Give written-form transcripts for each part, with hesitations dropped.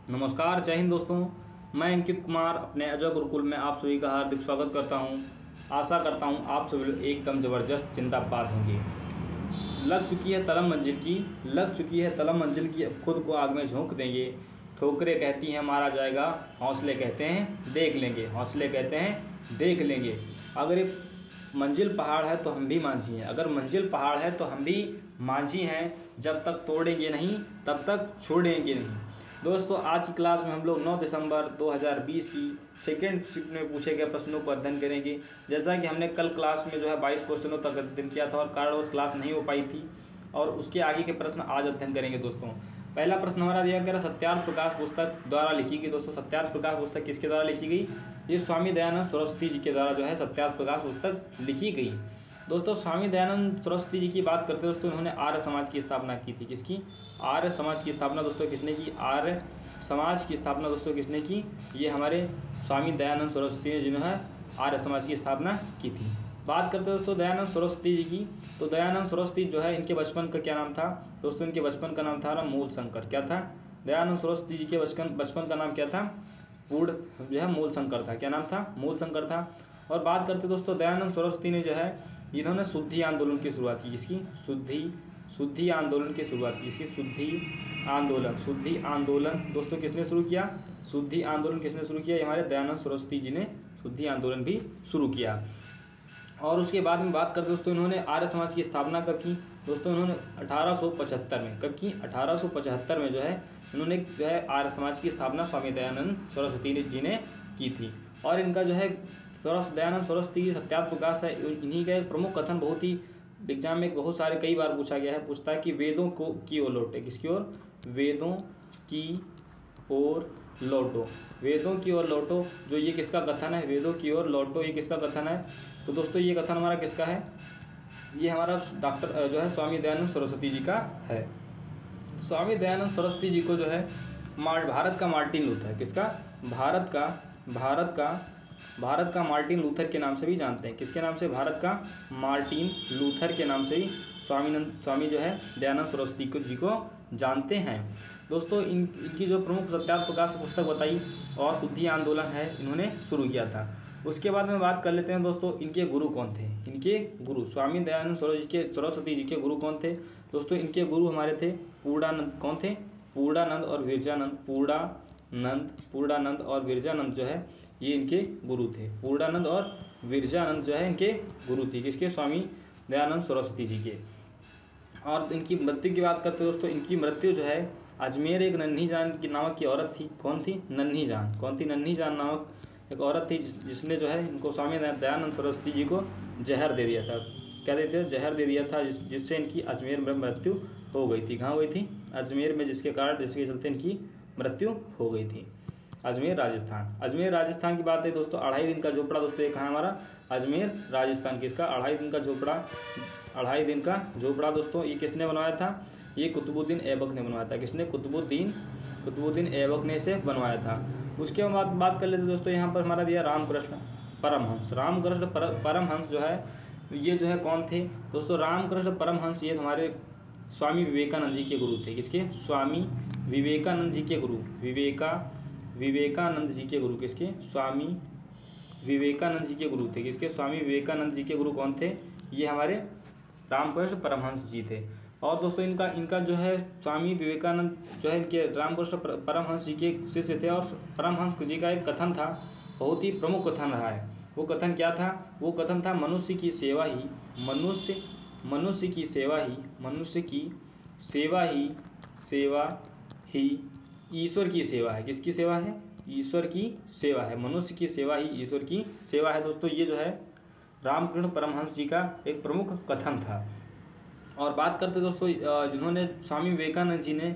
नमस्कार, जय हिंद दोस्तों। मैं अंकित कुमार अपने अजय गुरुकुल में आप सभी का हार्दिक स्वागत करता हूं। आशा करता हूं आप सभी लोग एकदम ज़बरदस्त जिंदाबाद होंगे। लग चुकी है तलब मंजिल की, लग चुकी है तलब मंजिल की, अब खुद को आग में झोंक देंगे। ठोकरें कहती हैं मारा जाएगा, हौसले कहते हैं देख लेंगे, हौसले कहते हैं देख लेंगे। अगर ये मंजिल पहाड़ है तो हम भी मांझी हैं, अगर मंजिल पहाड़ है तो हम भी मांझी हैं। जब तक तोड़ेंगे नहीं तब तक छोड़ेंगे नहीं। दोस्तों, आज की क्लास में हम लोग 9 दिसंबर 2020 की सेकेंड शिफ्ट में पूछे गए प्रश्नों को अध्ययन करेंगे। जैसा कि हमने कल क्लास में 22 क्वेश्चनों तक अध्ययन किया था और कारणवश क्लास नहीं हो पाई थी, और उसके आगे के प्रश्न आज अध्ययन करेंगे। दोस्तों, पहला प्रश्न हमारा दिया गया सत्यार्थ प्रकाश पुस्तक द्वारा लिखी गई। दोस्तों, सत्यार्थ प्रकाश पुस्तक किसके द्वारा लिखी गई? ये स्वामी दयानंद सरस्वती जी के द्वारा सत्यार्थ प्रकाश पुस्तक लिखी गई। दोस्तों, स्वामी दयानंद सरस्वती जी की बात करते हैं दोस्तों, इन्होंने आर्य समाज की स्थापना की थी। किसकी? आर्य समाज की स्थापना दोस्तों किसने की? आर्य समाज की स्थापना दोस्तों किसने की? ये हमारे स्वामी दयानंद सरस्वती ने जिन्होंने आर्य समाज की स्थापना की थी। बात करते हैं दोस्तों दयानंद सरस्वती जी की, तो दयानंद सरस्वती इनके बचपन का क्या नाम था? दोस्तों, इनके बचपन का नाम था मूल शंकर। क्या था? दयानंद सरस्वती जी के बचपन का नाम क्या था? पूर्ण मूल शंकर था। क्या नाम था? मूल शंकर था। और बात करते दोस्तों दयानंद सरस्वती ने इन्होंने शुद्धि आंदोलन की शुरुआत की। किसकी? शुद्धि आंदोलन की शुरुआत की। इसकी शुद्धि आंदोलन दोस्तों किसने शुरू किया? शुद्धि आंदोलन किसने शुरू किया? हमारे दयानंद सरस्वती जी ने शुद्धि आंदोलन भी शुरू किया। और उसके बाद में बात करते दोस्तों, इन्होंने आर्य समाज की स्थापना कब की? दोस्तों, इन्होंने 1875 में। कब की? 1875 में इन्होंने आर्य समाज की स्थापना स्वामी दयानंद सरस्वती जी ने की थी। और इनका दयानंद सरस्वती की सत्यार्थ प्रकाश है, इन्हीं का एक प्रमुख कथन बहुत ही एग्जाम में बहुत सारे कई बार पूछा गया है। पूछता है कि वेदों को की ओर लौटे। किसकी ओर? वेदों की ओर लौटो। वेदों की ओर लौटो, जो ये किसका कथन है? वेदों की ओर लौटो, ये किसका कथन है? तो दोस्तों, ये कथन हमारा किसका है? ये हमारा डॉक्टर स्वामी दयानंद सरस्वती जी का है। स्वामी दयानंद सरस्वती जी को भारत का मार्टिन लूथर। किसका? भारत का मार्टिन लूथर के नाम से भी जानते हैं। किसके नाम से? भारत का मार्टिन लूथर के नाम से ही स्वामी दयानंद सरस्वती जी को जानते हैं। दोस्तों, इनकी जो प्रमुख सत्यार्थ प्रकाश पुस्तक बताई और शुद्धि आंदोलन है, इन्होंने शुरू किया था। उसके बाद में बात कर लेते हैं दोस्तों, इनके गुरु कौन थे? इनके गुरु स्वामी दयानंद सरस्वती जी के गुरु कौन थे? दोस्तों, इनके गुरु हमारे थे पूर्णानंद। कौन थे? पूर्णानंद और विरजानंद। पूर्णानंद और विरजानंद ये इनके गुरु थे। पूर्णानंद और विरजानंद इनके गुरु थे। किसके? स्वामी दयानंद सरस्वती जी के। और इनकी मृत्यु की बात करते हैं दोस्तों, इनकी मृत्यु अजमेर एक नन्ही जान की नामक की औरत थी। कौन थी? नन्ही जान। कौन थी? नन्ही जान नामक एक औरत थी जिसने इनको स्वामी दयानंद सरस्वती जी को जहर दे दिया था। क्या देते? जहर दे दिया था, जिससे इनकी अजमेर में मृत्यु हो गई थी। कहाँ हुई थी? अजमेर में, जिसके चलते इनकी मृत्यु हो गई थी। अजमेर राजस्थान की बात है दोस्तों। 2.5 दिन का झोपड़ा दोस्तों, ये कहाँ हमारा? अजमेर राजस्थान। किसका? 2.5 दिन का झोपड़ा। 2.5 दिन का झोपड़ा दोस्तों, ये किसने बनवाया था? ये कुतुबुद्दीन ऐबक ने बनवाया था। किसने? कुतुबुद्दीन ऐबक ने इसे बनवाया था। उसके बाद बात कर लेते दोस्तों, यहाँ पर हमारा दिया रामकृष्ण परमहंस। रामकृष्ण परमहंस ये कौन थे दोस्तों? रामकृष्ण परमहंस ये हमारे स्वामी विवेकानंद जी के गुरु थे। किसके? स्वामी विवेकानंद जी के गुरु। विवेकानंद जी के गुरु। किसके? स्वामी विवेकानंद जी के गुरु थे। किसके? स्वामी विवेकानंद जी के गुरु कौन थे? ये हमारे रामकृष्ण परमहंस जी थे। और दोस्तों, इनका स्वामी विवेकानंद इनके रामकृष्ण परमहंस जी के शिष्य थे। और परमहंस जी का एक कथन था, बहुत ही प्रमुख कथन रहा है। वो कथन क्या था? वो कथन था, मनुष्य की सेवा ही ईश्वर की सेवा है। किसकी सेवा है? ईश्वर की सेवा है। मनुष्य की सेवा ही ईश्वर की सेवा है। दोस्तों, ये रामकृष्ण परमहंस जी का एक प्रमुख कथन था। और बात करते दोस्तों, जिन्होंने स्वामी विवेकानंद जी ने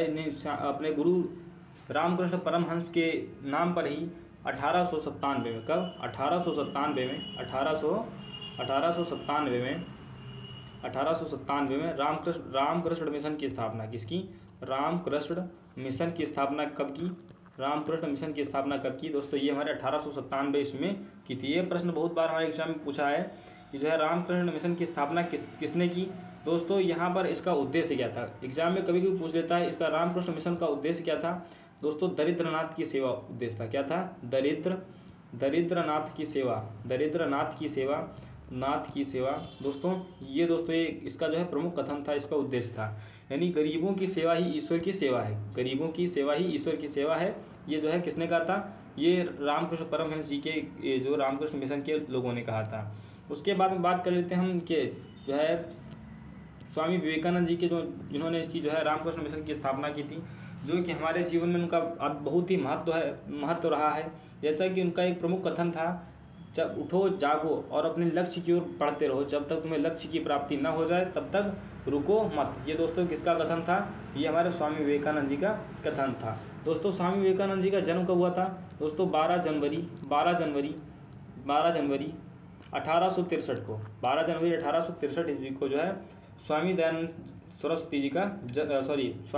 इन्हें अपने गुरु रामकृष्ण परमहंस के नाम पर ही 1897 में, कब? 1897 में रामकृष्ण मिशन की स्थापना। किसकी? रामकृष्ण मिशन की स्थापना कब की? रामकृष्ण मिशन की स्थापना कब की दोस्तों? ये हमारे 1897 ईस्वी में की थी। ये प्रश्न बहुत बार हमारे एग्जाम में पूछा है कि रामकृष्ण मिशन की स्थापना किसने की? दोस्तों यहाँ पर इसका उद्देश्य क्या था, एग्जाम में कभी कभी पूछ लेता है, इसका रामकृष्ण मिशन का उद्देश्य क्या था। दोस्तों दरिद्रनाथ की सेवा उद्देश्य था। क्या था? दरिद्रनाथ की सेवा, दरिद्रनाथ की सेवा, नाथ की सेवा। दोस्तों ये इसका जो है प्रमुख कथन था, इसका उद्देश्य था। यानी गरीबों की सेवा ही ईश्वर की सेवा है, गरीबों की सेवा ही ईश्वर की सेवा है। ये जो है किसने कहा था? ये रामकृष्ण परमहंस जी के जो रामकृष्ण मिशन के लोगों ने कहा था। उसके बाद में बात कर लेते हैं हम कि जो है स्वामी विवेकानंद जी के जिन्होंने इसकी जो है रामकृष्ण मिशन की स्थापना की थी, जो कि हमारे जीवन में उनका बहुत ही महत्व रहा है। जैसा कि उनका एक प्रमुख कथन था, जब उठो जागो और अपने लक्ष्य की ओर बढ़ते रहो, जब तक तुम्हें लक्ष्य की प्राप्ति न हो जाए तब तक रुको मत। ये दोस्तों किसका कथन था? ये हमारे स्वामी विवेकानंद जी का कथन था। दोस्तों स्वामी विवेकानंद जी का जन्म कब हुआ था? दोस्तों 12 जनवरी 1863 को, 12 जनवरी 1863 ईस्वी को जो है स्वामी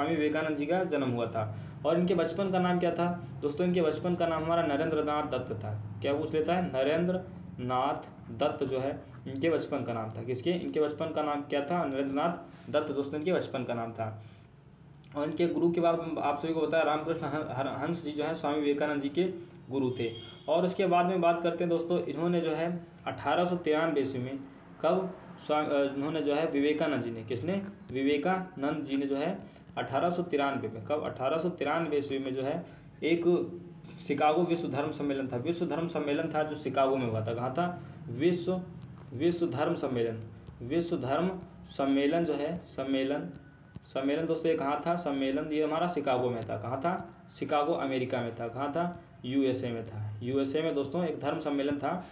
विवेकानंद जी का जन्म हुआ था। और इनके बचपन का नाम क्या था? दोस्तों इनके बचपन का नाम हमारा नरेंद्र नाथ दत्त था। क्या पूछ लेता है? नरेंद्र नाथ दत्त जो है इनके बचपन का नाम था। किसके? इनके बचपन का नाम क्या था? नरेंद्र नाथ दत्त दोस्तों इनके बचपन का नाम था। और इनके गुरु के बाद आप सभी को बताया, रामकृष्ण हंस जी जो है स्वामी विवेकानंद जी के गुरु थे। और उसके बाद में बात करते हैं दोस्तों, इन्होंने जो है 1893 ईस्वी में, कब इन्होंने जो है विवेकानंद जी ने, किसने? विवेकानंद जी ने जो है 1893 में, कब? 1893 ईस्वी में जो है एक शिकागो विश्व धर्म सम्मेलन था। विश्व धर्म सम्मेलन था जो शिकागो में हुआ था। कहाँ था? विश्व धर्म सम्मेलन जो है सम्मेलन दोस्तों ये कहाँ था? सम्मेलन ये हमारा शिकागो में था। कहाँ था? शिकागो अमेरिका में था। कहाँ था? यूएसए में था। यूएसए में दोस्तों एक धर्म सम्मेलन था,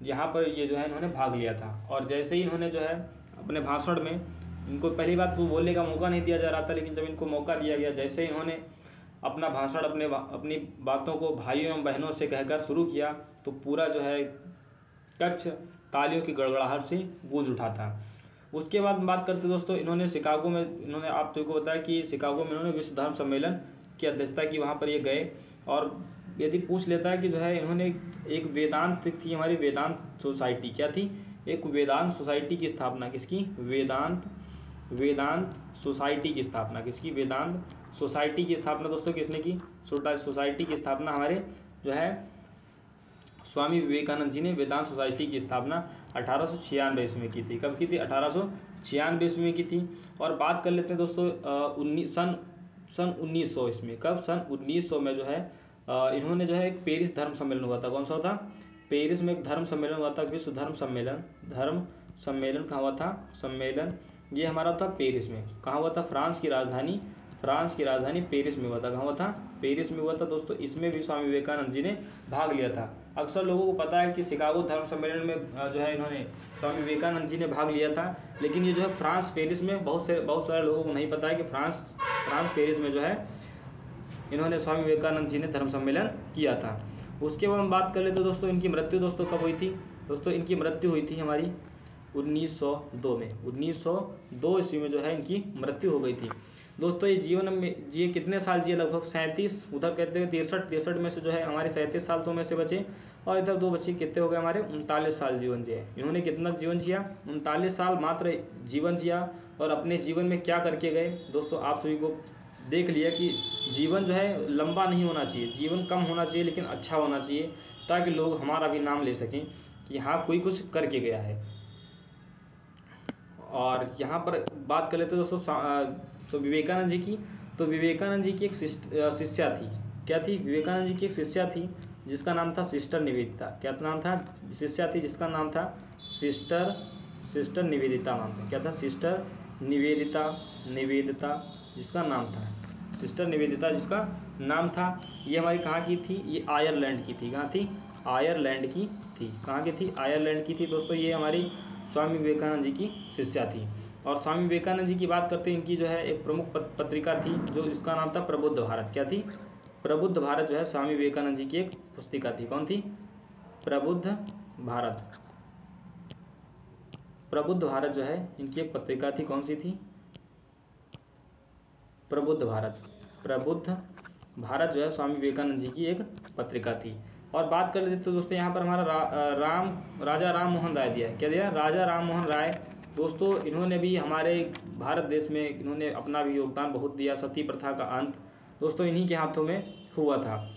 यहाँ पर ये जो है इन्होंने भाग लिया था। और जैसे ही इन्होंने जो है अपने भाषण में, इनको पहली बात तो बोलने का मौका नहीं दिया जा रहा था, लेकिन जब इनको मौका दिया गया, जैसे ही इन्होंने अपना भाषण अपनी बातों को भाइयों एवं बहनों से कहकर शुरू किया, तो पूरा जो है कच्छ तालियों की गड़गड़ाहट से गूंज उठा था। उसके बाद बात करते दोस्तों, इन्होंने शिकागो में, इन्होंने आप सभी को बताया कि शिकागो में इन्होंने विश्व धर्म सम्मेलन की अध्यक्षता की, वहाँ पर ये गए। और यदि पूछ लेता है कि जो है इन्होंने एक वेदांत थी हमारी वेदांत सोसाइटी, क्या थी? एक वेदांत सोसाइटी की स्थापना, किसकी? वेदांत सोसाइटी की स्थापना, किसकी? वेदांत सोसाइटी की स्थापना दोस्तों किसने की? सोसाइटी की स्थापना हमारे जो है स्वामी विवेकानंद जी ने वेदांत सोसाइटी की स्थापना 1896 ईस्वी में की थी। कब की थी? 1896 ईस्वी में की थी। और बात कर लेते हैं दोस्तों सन 1900 इसमें, कब? सन 1900 में जो है इन्होंने जो है एक पेरिस धर्म सम्मेलन हुआ था। कौन सा था? पेरिस में एक धर्म सम्मेलन हुआ था, विश्व धर्म सम्मेलन कहाँ हुआ था? सम्मेलन ये हमारा था पेरिस में। कहाँ हुआ था? फ्रांस की राजधानी पेरिस में हुआ था। कहाँ हुआ था? पेरिस में हुआ था दोस्तों। इसमें भी स्वामी विवेकानंद जी ने भाग लिया था। अक्सर लोगों को पता है कि शिकागो धर्म सम्मेलन में जो है इन्होंने स्वामी विवेकानंद जी ने भाग लिया था, लेकिन ये जो है फ्रांस पेरिस में, बहुत सारे लोगों को नहीं पता है कि फ्रांस पेरिस में जो है इन्होंने स्वामी विवेकानंद जी ने धर्म सम्मेलन किया था। उसके बाद हम बात कर लेते दोस्तों, इनकी मृत्यु दोस्तों कब हुई थी? दोस्तों इनकी मृत्यु हुई थी हमारी 1902 में। 1902 ईस्वी में जो है इनकी मृत्यु हो गई थी। दोस्तों ये जीवन में ये कितने साल जिए? लगभग 37, उधर कहते हैं 63 में से जो है हमारे 37 साल में से बचे, और इधर 2 बच्चे कितने हो गए हमारे? 39 साल जीवन जिए। इन्होंने कितना जीवन जिया? 39 साल मात्र जीवन जिया। और अपने जीवन में क्या करके गए दोस्तों, आप सभी को देख लिया कि जीवन जो है लंबा नहीं होना चाहिए, जीवन कम होना चाहिए, लेकिन अच्छा होना चाहिए, ताकि लोग हमारा भी नाम ले सकें कि हाँ कोई कुछ करके गया है। और यहाँ पर बात कर लेते दोस्तों विवेकानंद जी की, तो विवेकानंद जी की एक शिष्या थी। क्या थी? विवेकानंद जी की एक शिष्या थी जिसका नाम था सिस्टर निवेदिता। क्या नाम था? शिष्या थी जिसका नाम था सिस्टर निवेदिता नाम था। क्या था? सिस्टर निवेदिता जिसका नाम था, सिस्टर निवेदिता जिसका नाम था। ये हमारी कहाँ की थी? ये आयरलैंड की थी। कहाँ थी? आयरलैंड की थी। कहाँ की थी? आयरलैंड की थी दोस्तों। ये हमारी स्वामी विवेकानंद जी की शिष्या थी। और स्वामी विवेकानंद जी की बात करते हैं, इनकी जो है एक प्रमुख पत्रिका थी जो जिसका नाम था प्रबुद्ध भारत। क्या थी? प्रबुद्ध भारत जो है स्वामी विवेकानंद जी की एक पुस्तिका थी। कौन थी? प्रबुद्ध भारत जो है इनकी एक पत्रिका थी। कौन सी थी? प्रबुद्ध भारत जो है स्वामी विवेकानंद जी की एक पत्रिका थी। और बात कर लेते तो दोस्तों यहाँ पर हमारा राजा राम मोहन राय दिया है। क्या दिया? राजा राम मोहन राय दोस्तों इन्होंने भी हमारे भारत देश में इन्होंने अपना भी योगदान बहुत दिया। सती प्रथा का अंत दोस्तों इन्हीं के हाथों में हुआ था।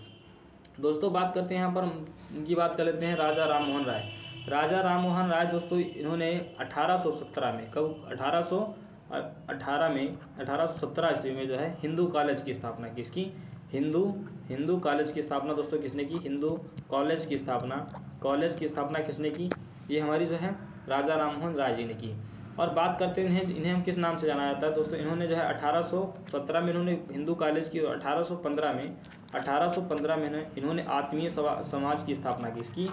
दोस्तों बात करते हैं यहाँ पर, इनकी बात कर लेते हैं राजा राम मोहन राय। राजा राम मोहन राय दोस्तों इन्होंने 1817 में, कब 1817 ईस्वी में जो है हिंदू कॉलेज की स्थापना की। इसकी हिंदू कॉलेज की स्थापना दोस्तों किसने की? हिंदू कॉलेज की स्थापना किसने की? ये हमारी जो है राजा राम मोहन राय जी ने की। और बात करते हैं इन्हें हम किस नाम से जाना जाता है दोस्तों? इन्होंने जो है 1817 में इन्होंने हिंदू कॉलेज की, और 1815 में इन्होंने आत्मीय समाज की स्थापना की। इसकी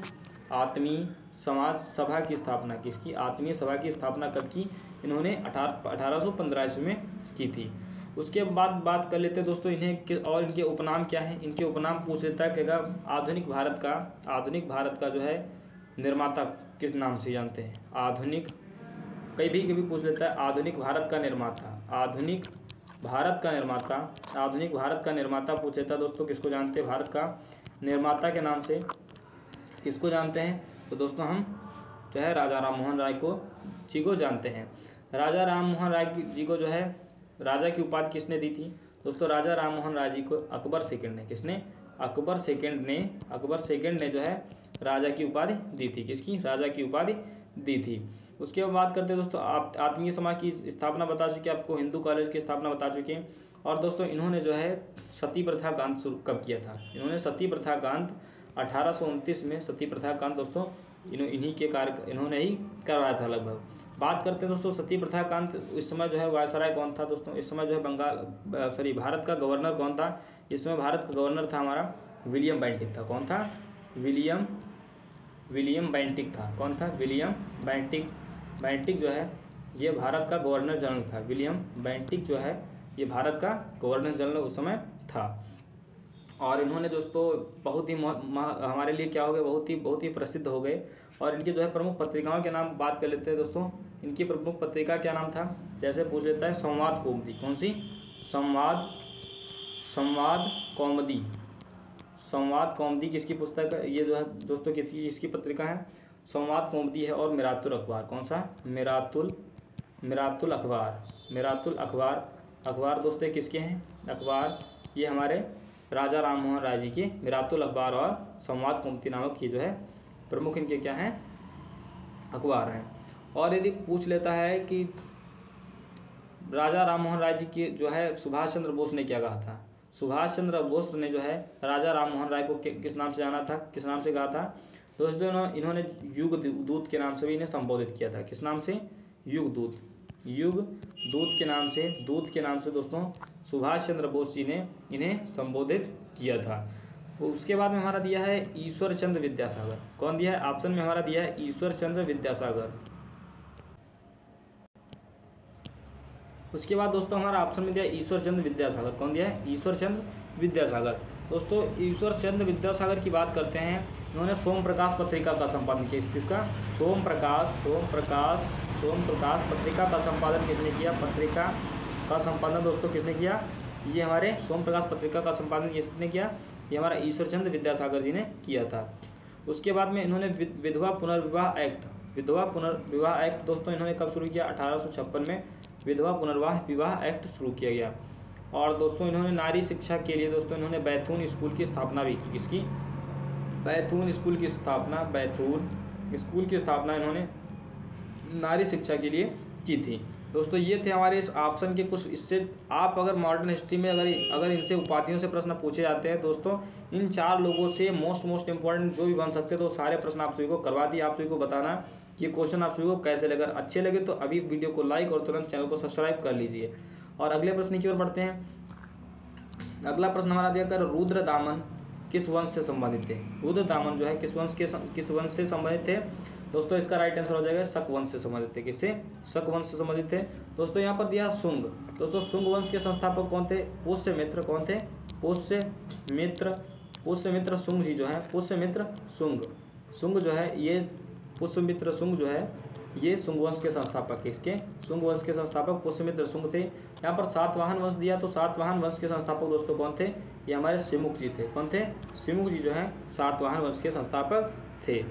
आत्मीय समाज सभा की स्थापना की। इसकी आत्मीय सभा की स्थापना कब की? इन्होंने 1815 ईस्वी में की थी। उसके बाद बात कर लेते हैं दोस्तों इन्हें, और इनके उपनाम क्या है? इनके उपनाम पूछ लेता है कि आधुनिक भारत का जो है निर्माता किस नाम से जानते हैं? आधुनिक, कभी पूछ लेता है आधुनिक भारत का निर्माता पूछ लेता है दोस्तों, किसको जानते हैं? भारत का निर्माता के नाम से किसको जानते हैं? तो दोस्तों हम जो है राजा राम मोहन राय जी को जानते हैं। राजा राम मोहन राय जी को जो है राजा की उपाधि किसने दी थी? दोस्तों राजा राम मोहन राय जी को अकबर सेकंड ने, किसने? अकबर सेकंड ने जो है राजा की उपाधि दी थी। किसकी? राजा की उपाधि दी थी। उसके बाद बात करते हैं दोस्तों आत्मीय समाज की स्थापना बता चुके, आपको हिंदू कॉलेज की स्थापना बता चुके हैं। और दोस्तों इन्होंने जो है सती प्रथा का अंत कब किया था? इन्होंने सती प्रथा का अंत 1829 में, सती प्रथा का अंत दोस्तों इन्होंने ही करवाया था लगभग। बात करते हैं दोस्तों सती प्रथा का अंत, इस समय जो है वायसराय कौन था दोस्तों? इस समय जो है भारत का गवर्नर कौन था? इस समय भारत का गवर्नर था हमारा विलियम बेंटिक था। कौन था? विलियम बेंटिक था। कौन था? विलियम बेंटिक जो है ये भारत का गवर्नर जनरल था। विलियम बेंटिक जो है ये भारत का गवर्नर जनरल उस समय था। और इन्होंने दोस्तों बहुत ही हमारे लिए क्या हो गए, बहुत ही प्रसिद्ध हो गए। और इनके जो है प्रमुख पत्रिकाओं के नाम बात कर लेते हैं दोस्तों। इनकी प्रमुख पत्रिका क्या नाम था? जैसे पूछ लेता है संवाद कौमुदी। कौन सी? संवाद कौमुदी किसकी पुस्तक है? ये जो है दोस्तों किसकी पत्रिका है? संवाद कौमुदी है। और मिरातुल अखबार, कौन सा? मिरातुल अखबार दोस्तों किसके हैं? अखबार ये हमारे राजा राम मोहन राय जी के मिरातुल अखबार और संवाद कौमुदी नामक ये जो है प्रमुख इनके क्या हैं? अखबार हैं। और यदि पूछ लेता है कि राजा राम मोहन राय जी की जो है सुभाष चंद्र बोस ने क्या कहा था? सुभाष चंद्र बोस ने जो है राजा राम मोहन राय को किस नाम से जाना था, किस नाम से कहा था? दोस्तों इन्होंने युग दूत के नाम से भी इन्हें संबोधित किया था। किस नाम से? युग दूत के नाम से दोस्तों सुभाष चंद्र बोस जी ने इन्हें संबोधित किया था। उसके बाद में हमारा दिया है ईश्वर चंद्र विद्यासागर। कौन दिया है? ऑप्शन में हमारा दिया है ईश्वर चंद्र विद्यासागर। उसके बाद दोस्तों हमारा ऑप्शन में दिया है ईश्वर चंद्र विद्यासागर। कौन दिया है? ईश्वर चंद्र विद्यासागर। दोस्तों ईश्वर चंद्र विद्यासागर की बात करते हैं, इन्होंने सोम प्रकाश पत्रिका का संपादन किया। किसका? सोम प्रकाश पत्रिका का संपादन किसने किया? पत्रिका का संपादन दोस्तों किसने किया? ये हमारे सोम प्रकाश पत्रिका का संपादन किसने किया? ये हमारा ईश्वर चंद्र विद्यासागर जी ने किया था। उसके बाद में इन्होंने विधवा पुनर्विवाह एक्ट दोस्तों इन्होंने कब शुरू किया? 1856 में विधवा पुनर्विवाह एक्ट शुरू किया गया। और दोस्तों इन्होंने नारी शिक्षा के लिए दोस्तों इन्होंने बैथून स्कूल की स्थापना भी की। किसकी? बैथून स्कूल की स्थापना इन्होंने नारी शिक्षा के लिए की थी। दोस्तों ये थे हमारे इस ऑप्शन के कुछ। इससे आप अगर मॉडर्न हिस्ट्री में अगर इनसे उपाधियों से प्रश्न पूछे जाते हैं दोस्तों, इन 4 लोगों से मोस्ट इंपॉर्टेंट जो भी बन सकते हैं तो सारे प्रश्न आप सभी को करवा दिए। आप सभी को बताना कि ये क्वेश्चन आप सभी को कैसे लगे। अच्छे लगे तो अभी वीडियो को लाइक और तुरंत चैनल को सब्सक्राइब कर लीजिए। और अगले प्रश्न की ओर बढ़ते हैं। अगला प्रश्न हमारा दिया कर रुद्रदामन किस वंश से संबंधित थे? रुद्रदामन जो है किस वंश से संबंधित थे? दोस्तों इसका राइट आंसर हो जाएगा शक वंश से संबंधित थे। किससे? शक वंश से संबंधित थे। दोस्तों यहाँ पर दिया शुंग। दोस्तों शुंग वंश के संस्थापक कौन थे? पुष्यमित्र। कौन थे? पुष्यमित्र शुंग जी जो है पुष्यमित्र शुंग जो है ये पुष्यमित्र शुंग जो है ये शुंग वंश के संस्थापक है। इसके शुंग वंश के संस्थापक पुष्यमित्र शुंग थे। यहाँ पर सातवाहन वंश दिया तो सातवाहन वंश के संस्थापक दोस्तों कौन थे? ये हमारे सिमुक जी थे। कौन थे? सिमुक जी जो है सातवाहन वंश के संस्थापक थे।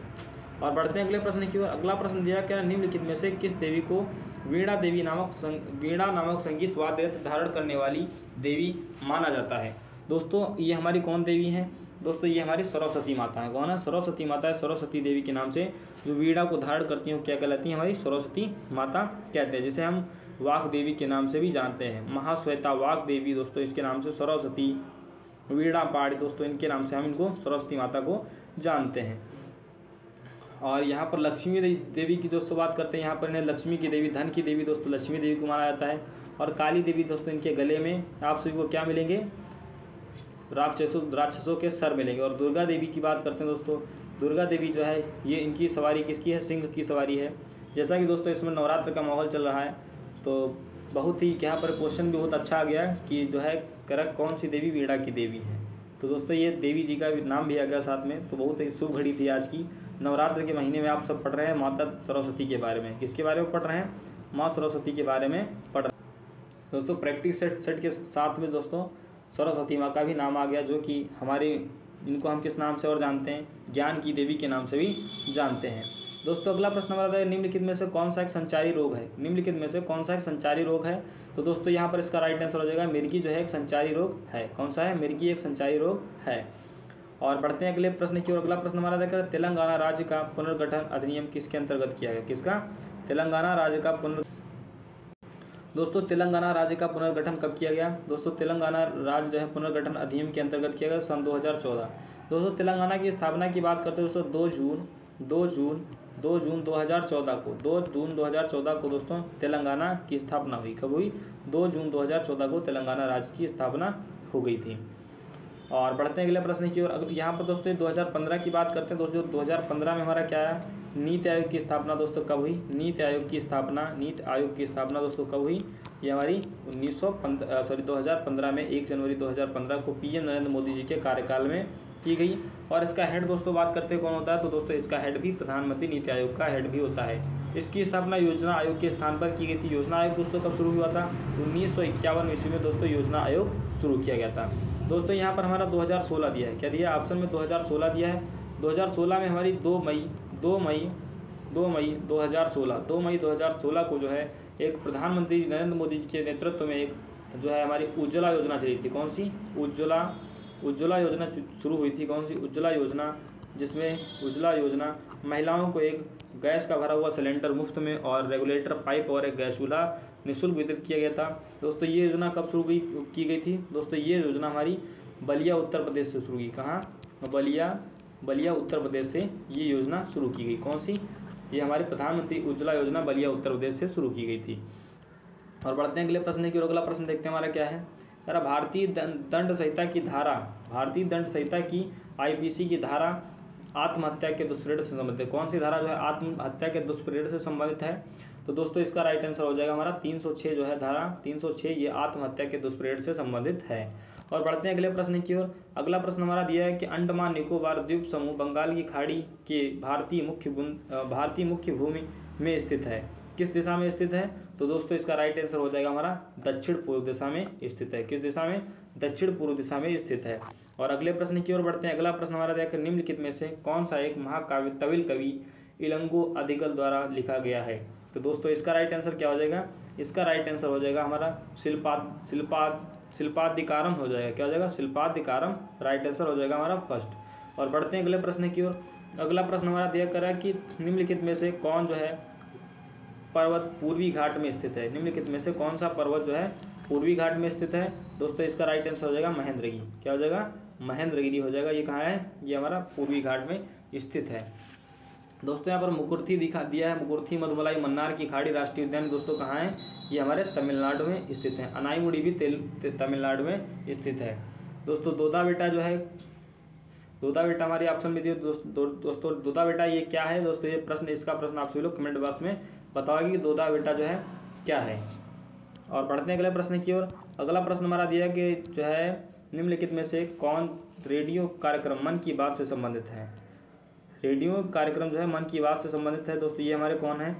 और बढ़ते हैं अगले प्रश्न की ओर। अगला प्रश्न दिया क्या, निम्नलिखित में से किस देवी को वीणा नामक संगीत वाद्य यंत्र धारण करने वाली देवी माना जाता है। दोस्तों ये हमारी कौन देवी हैं? दोस्तों ये हमारी सरस्वती माता है। कौन है? सरस्वती माता है। सरस्वती देवी के नाम से जो वीणा को धारण करती हैं क्या कहलाती हैं? हमारी सरस्वती माता कहते हैं, जिसे हम वाग देवी के नाम से भी जानते हैं। महाश्वेता वाग देवी दोस्तों इसके नाम से, सरस्वती, वीणा पाड़ी दोस्तों इनके नाम से हम इनको सरस्वती माता को जानते हैं। और यहाँ पर लक्ष्मी देवी की दोस्तों बात करते हैं। यहाँ पर इन्हें लक्ष्मी की देवी, धन की देवी दोस्तों लक्ष्मी देवी को माना जाता है। और काली देवी दोस्तों इनके गले में आप सभी को क्या मिलेंगे? राक्षसों के सर मिलेंगे। और दुर्गा देवी की बात करते हैं दोस्तों। दुर्गा देवी जो है ये इनकी सवारी किसकी है? सिंह की सवारी है। जैसा कि दोस्तों इसमें नवरात्र का माहौल चल रहा है तो बहुत ही यहाँ पर क्वेश्चन भी बहुत अच्छा आ गया कि जो है करेक्ट कौन सी देवी वीणा की देवी है। तो दोस्तों ये देवी जी का नाम भी आ गया साथ में। तो बहुत ही शुभ घड़ी थी आज की। नवरात्र के महीने में आप सब पढ़ रहे हैं माता सरस्वती के बारे में। किसके बारे में पढ़ रहे हैं? माँ सरस्वती के बारे में पढ़ रहे हैं। दोस्तों प्रैक्टिस सेट के साथ में दोस्तों सरस्वती माँ का भी नाम आ गया, जो कि हमारे इनको हम किस नाम से और जानते हैं? ज्ञान की देवी के नाम से भी जानते हैं। दोस्तों अगला प्रश्न हमारा है, निम्नलिखित में से कौन सा एक संचारी रोग है? निम्नलिखित में से कौन सा एक संचारी रोग है? तो दोस्तों यहाँ पर इसका राइट आंसर हो जाएगा मिर्गी जो है एक संचारी रोग है। कौन सा है? मिर्गी एक संचारी रोग है। और बढ़ते हैं अगले प्रश्न की ओर। अगला प्रश्न हमारा देखकर तेलंगाना राज्य का पुनर्गठन अधिनियम किसके अंतर्गत किया गया? किसका? तेलंगाना राज्य का दोस्तों तेलंगाना राज्य का पुनर्गठन कब किया गया? दोस्तों तेलंगाना राज्य जो है पुनर्गठन अधिनियम के अंतर्गत किया गया सन 2014। दोस्तों तेलंगाना की स्थापना की बात करते हैं दोस्तों 2 जून 2014 को 2 जून 2014 को दोस्तों तेलंगाना की स्थापना हुई। कब हुई? 2 जून 2014 को तेलंगाना राज्य की स्थापना हो गई थी। और बढ़ते हैं अगले प्रश्न की ओर। यहाँ पर दोस्तों 2015 की बात करते हैं दोस्तों। 2015 में हमारा क्या है? नीति आयोग की स्थापना दोस्तों कब हुई? नीति आयोग की स्थापना दोस्तों कब हुई? ये हमारी 2015 में 1 जनवरी 2015 को पीएम नरेंद्र मोदी जी के कार्यकाल में की गई। और इसका हेड दोस्तों बात करते हैं कौन होता है? तो दोस्तों इसका हेड भी प्रधानमंत्री नीति आयोग का हेड भी होता है। इसकी स्थापना योजना आयोग के स्थान पर की गई थी। योजना आयोग दोस्तों कब शुरू हुआ था? 1951 ईस्वी में दोस्तों योजना आयोग शुरू किया गया था। दोस्तों यहाँ पर हमारा 2016 दिया है। क्या दिया? ऑप्शन में 2016 दिया है। 2016 में हमारी 2 मई 2016 को जो है एक प्रधानमंत्री नरेंद्र मोदी जी के नेतृत्व में एक जो है हमारी उज्ज्वला योजना चली थी। कौन सी? उज्ज्वला योजना शुरू हुई थी। कौन सी? उज्ज्वला योजना, जिसमें उज्ज्वला योजना महिलाओं को एक गैस का भरा हुआ सिलेंडर मुफ्त में और रेगुलेटर पाइप और एक गैस चूल्हा निःशुल्क वितरित किया गया था। दोस्तों ये योजना कब शुरू की गई थी? दोस्तों ये योजना हमारी बलिया उत्तर प्रदेश से शुरू हुई। कहाँ? बलिया उत्तर प्रदेश से ये योजना शुरू की गई। कौन सी? ये हमारी प्रधानमंत्री उज्ज्वला योजना बलिया उत्तर प्रदेश से शुरू की गई थी। और बढ़ते हैं अगले प्रश्न की ओर। अगला प्रश्न देखते हैं हमारा क्या है। भारतीय दंड संहिता की IPC की धारा आत्महत्या के दुष्प्रेरण से संबंधित है। कौन सी धारा जो है आत्महत्या के दुष्प्रेरण से संबंधित है? तो दोस्तों इसका राइट आंसर हो जाएगा हमारा 306 जो है धारा 306, ये आत्महत्या के दुष्प्रेरण से संबंधित है। और बढ़ते हैं अगले प्रश्न की ओर। अगला प्रश्न हमारा दिया है कि अंडमान निकोबार द्वीप समूह बंगाल की खाड़ी के भारतीय मुख्य भूमि में स्थित है। किस दिशा में स्थित है? तो दोस्तों इसका राइट आंसर हो जाएगा हमारा दक्षिण पूर्व दिशा में स्थित है। किस दिशा में? दक्षिण पूर्व दिशा में स्थित है। और अगले प्रश्न की ओर बढ़ते हैं। अगला प्रश्न हमारा देखकर निम्नलिखित में से कौन सा एक महाकाव्य तमिल कवि इलंगो अधिकल द्वारा लिखा गया है? तो दोस्तों इसका राइट आंसर क्या हो जाएगा? इसका राइट आंसर हो जाएगा हमारा शिल्पाधिकारम हो जाएगा। क्या हो जाएगा? शिल्पाधिकारम राइट आंसर हो जाएगा हमारा फर्स्ट। और बढ़ते हैं अगले प्रश्न की ओर। अगला प्रश्न हमारा दिया करा कि निम्नलिखित में से कौन जो है पर्वत पूर्वी घाट में स्थित है? निम्नलिखित में से कौन सा पर्वत जो है पूर्वी घाट में स्थित है? दोस्तों इसका राइट आंसर हो जाएगा महेंद्रगिरी। क्या हो जाएगा? महेंद्रगिरी हो जाएगा। ये कहाँ है? ये हमारा पूर्वी घाट में स्थित है। दोस्तों यहाँ पर मुकुर्थी दिया है। मुकुर्थी मधुमलाई मन्नार की खाड़ी राष्ट्रीय उद्यान दोस्तों कहाँ है? ये हमारे तमिलनाडु में स्थित है। अनाईमुड़ी भी तमिलनाडु में स्थित है। दोस्तों दोदा बेटा जो है, दोदा बेटा हमारे ऑप्शन में दिए दोस्तों दोदा बेटा ये क्या है? दोस्तों ये प्रश्न, इसका प्रश्न आप सभी लोग कमेंट बॉक्स में बताओगे कि दोदा बेटा जो है क्या है। और बढ़ते हैं अगले प्रश्न की ओर। अगला प्रश्न हमारा दिया कि जो है निम्नलिखित में से कौन रेडियो कार्यक्रम मन की बात से संबंधित है? रेडियो कार्यक्रम जो है मन की बात से संबंधित है। दोस्तों ये हमारे कौन है?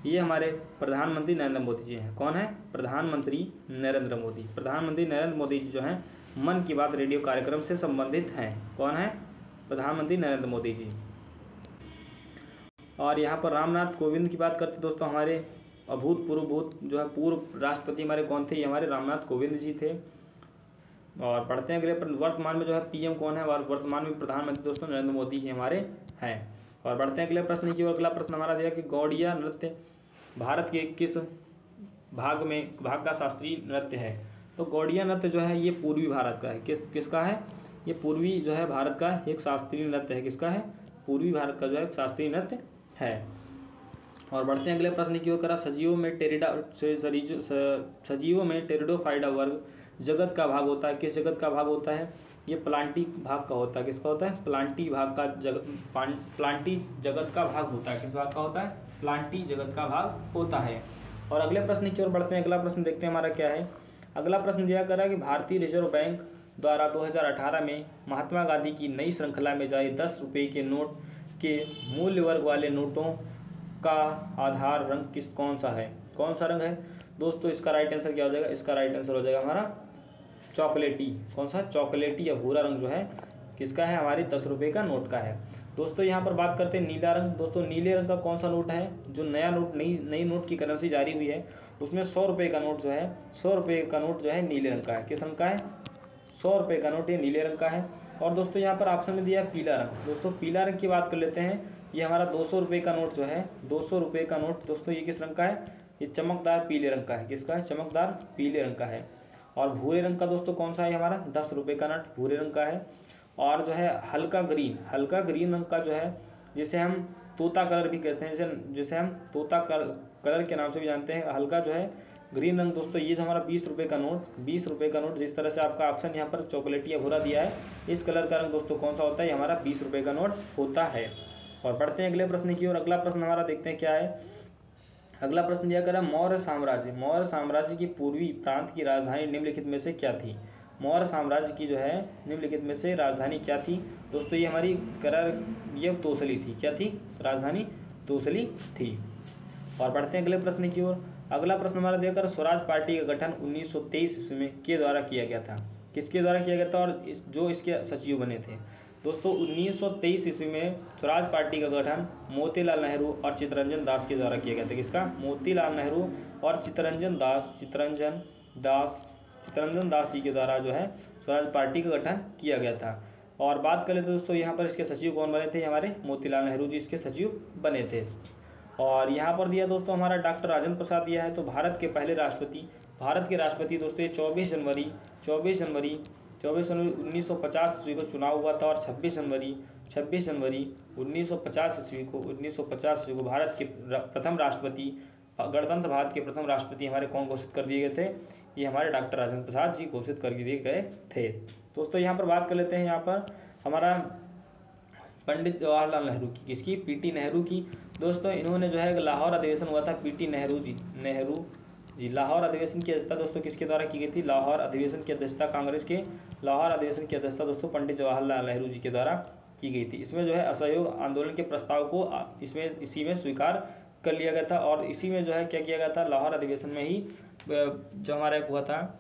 ये हमारे प्रधानमंत्री नरेंद्र मोदी जी हैं। कौन है? प्रधानमंत्री नरेंद्र मोदी। प्रधानमंत्री नरेंद्र मोदी जी जो हैं मन की बात रेडियो कार्यक्रम से संबंधित हैं। कौन है? प्रधानमंत्री नरेंद्र मोदी जी। और यहाँ पर रामनाथ कोविंद की बात करते दोस्तों, हमारे पूर्व राष्ट्रपति हमारे कौन थे, ये हमारे रामनाथ कोविंद जी थे। और पढ़ते हैं अगले पर, वर्तमान में जो है पीएम कौन है, वर्तमान में प्रधानमंत्री दोस्तों नरेंद्र मोदी ही हमारे हैं। और बढ़ते हैं अगले प्रश्न की ओर। अगला प्रश्न हमारा दिया कि गौड़िया नृत्य भारत के किस भाग का शास्त्रीय नृत्य है। तो गौड़िया नृत्य जो है ये पूर्वी भारत का है। किसका है, ये पूर्वी जो है भारत का एक शास्त्रीय नृत्य है। किसका है, पूर्वी भारत का जो है शास्त्रीय नृत्य है। और बढ़ते हैं अगले प्रश्न की ओर। करा सजीवों में टेरिडोफाइटा वर्ग जगत का भाग होता है। किस जगत का भाग होता है, ये प्लांटी भाग का होता है। किसका होता है, प्लांटी जगत का भाग होता है। किस भाग का होता है, प्लांटी जगत का भाग होता है। और अगले प्रश्न की ओर बढ़ते हैं। अगला प्रश्न देखते हैं हमारा क्या है। अगला प्रश्न दिया करा कि भारतीय रिजर्व बैंक द्वारा 2018 में महात्मा गांधी की नई श्रृंखला में जारी 10 रुपये के नोट के मूल्य वर्ग वाले नोटों का आधार रंग कौन सा है। कौन सा रंग है दोस्तों, इसका राइट आंसर क्या हो जाएगा, इसका राइट आंसर हो जाएगा हमारा चॉकलेटी। कौन सा, चॉकलेटी या भूरा रंग जो है किसका है, हमारी 10 रुपये का नोट का है। दोस्तों यहाँ पर बात करते हैं नीला रंग। दोस्तों नीले रंग का कौन सा नोट है, जो नया नोट नई नोट की करेंसी जारी हुई है उसमें 100 रुपये का नोट जो है, 100 रुपये का नोट जो है नीले रंग का है। किस रंग का है, 100 रुपये का नोट ये नीले रंग का है। और दोस्तों यहाँ पर ऑप्शन में दिया है पीला रंग। दोस्तों पीला रंग की बात कर लेते हैं। ये हमारा 200 रुपये का नोट जो है, 200 रुपये का नोट दोस्तों ये किस रंग का है, ये चमकदार पीले रंग का है। किसका है, चमकदार पीले रंग का है। और भूरे रंग का दोस्तों कौन सा है, हमारा 10 रुपये का नोट भूरे रंग का है। और जो है हल्का ग्रीन रंग का जो है, जिसे हम तोता कलर भी कहते हैं, जिसे हम तोता कलर के नाम से भी जानते हैं, हल्का जो है ग्रीन रंग दोस्तों ये जो हमारा 20 रुपये का नोट, 20 रुपये का नोट, जिस तरह से आपका ऑप्शन यहाँ पर चॉकलेटी या भूरा दिया है, इस कलर का रंग दोस्तों कौन सा होता है, ये हमारा 20 रुपये का नोट होता है। और बढ़ते हैं अगले प्रश्न की ओर। अगला प्रश्न हमारा देखते हैं क्या है। अगला प्रश्न दिया करा मौर्य साम्राज्य की पूर्वी प्रांत की राजधानी निम्नलिखित में से क्या थी। मौर्य साम्राज्य की जो है निम्नलिखित में से राजधानी क्या थी दोस्तों, ये हमारी ये तोसली थी। क्या थी, राजधानी तोसली थी। और बढ़ते हैं अगले प्रश्न की ओर। अगला प्रश्न हमारा देकर स्वराज पार्टी का गठन 1923 ईस्वी के द्वारा किया गया था। किसके द्वारा किया गया था और जो इसके सचिव बने थे दोस्तों, 1923 ईस्वी में स्वराज पार्टी का गठन मोतीलाल नेहरू और चित्तरंजन दास के द्वारा किया गया था। किसका, मोतीलाल नेहरू और चित्तरंजन दास जी के द्वारा जो है स्वराज पार्टी का गठन किया गया था। और बात करें तो दोस्तों यहाँ पर इसके सचिव कौन बने थे, हमारे मोतीलाल नेहरू जी इसके सचिव बने थे। और यहाँ पर दिया दोस्तों हमारा डॉक्टर राजेंद्र प्रसाद दिया है। तो भारत के राष्ट्रपति दोस्तों ये 24 जनवरी 1950 ईस्वी को चुनाव हुआ था। और 26 जनवरी 1950 ईस्वी को भारत के प्रथम राष्ट्रपति, गणतंत्र भारत के प्रथम राष्ट्रपति हमारे कौन घोषित कर दिए गए थे, ये हमारे डॉक्टर राजेंद्र प्रसाद जी घोषित कर दिए गए थे। दोस्तों यहाँ पर बात कर लेते हैं, यहाँ पर हमारा पंडित जवाहरलाल नेहरू की, किसकी, पीटी नेहरू की। दोस्तों इन्होंने जो है लाहौर अधिवेशन हुआ था, पीटी नेहरू जी लाहौर अधिवेशन की अध्यक्षता दोस्तों किसके द्वारा की गई थी, लाहौर अधिवेशन की अध्यक्षता कांग्रेस के लाहौर अधिवेशन की अध्यक्षता दोस्तों पंडित जवाहरलाल नेहरू जी के द्वारा की गई थी। इसमें जो है असहयोग आंदोलन के प्रस्ताव को इसी में स्वीकार कर लिया गया था। और इसी में जो है क्या किया गया था, लाहौर अधिवेशन में ही जो हमारा एक हुआ था,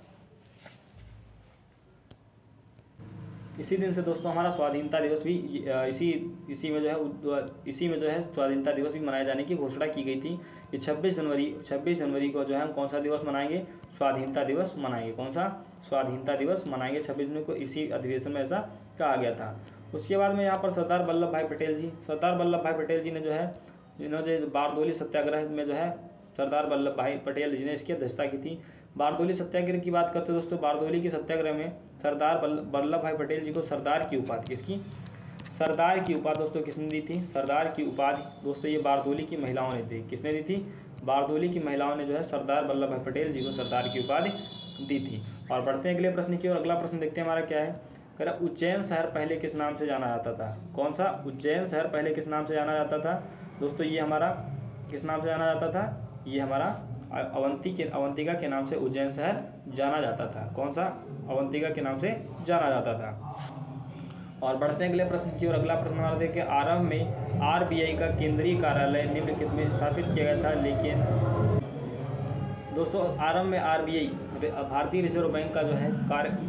इसी दिन से दोस्तों हमारा स्वाधीनता दिवस भी इसी में जो है स्वाधीनता दिवस भी मनाए जाने की घोषणा की गई थी। ये 26 जनवरी को जो है हम कौन सा दिवस मनाएंगे, स्वाधीनता दिवस मनाएंगे। कौन सा, स्वाधीनता दिवस मनाएंगे 26 जनवरी को, इसी अधिवेशन में ऐसा कहा गया था। उसके बाद में यहाँ पर सरदार वल्लभ भाई पटेल जी ने जो है इन्होंने बारदोली सत्याग्रह में जो है सरदार वल्लभ भाई पटेल जी ने इसकी अध्यक्षता की थी। बारदोली सत्याग्रह की बात करते हैं दोस्तों, बारदोली के सत्याग्रह में सरदार वल्लभ भाई पटेल जी को सरदार की उपाधि, किसकी, सरदार की उपाधि दोस्तों किसने दी थी, सरदार की उपाधि दोस्तों ये बारदोली की महिलाओं ने दी। किसने दी थी, बारदोली की महिलाओं ने जो है सरदार वल्लभ भाई पटेल जी को सरदार की उपाधि दी थी। और बढ़ते हैं अगले प्रश्न की और। अगला प्रश्न देखते हैं हमारा क्या है। कह रहा उज्जैन शहर पहले किस नाम से जाना जाता था। कौन सा, उज्जैन शहर पहले किस नाम से जाना जाता था दोस्तों, ये हमारा किस नाम से जाना जाता था, ये हमारा अवंतिका के नाम से उज्जैन शहर जाना जाता था। कौन सा, अवंतिका के नाम से जाना जाता था। और बढ़ते हैं अगले प्रश्न की और। अगला प्रश्न हमारा देखिए, आरंभ में आरबीआई का केंद्रीय कार्यालय निम्नलिखित में स्थापित किया गया था, दोस्तों आरंभ में आरबीआई भारतीय रिजर्व बैंक का जो है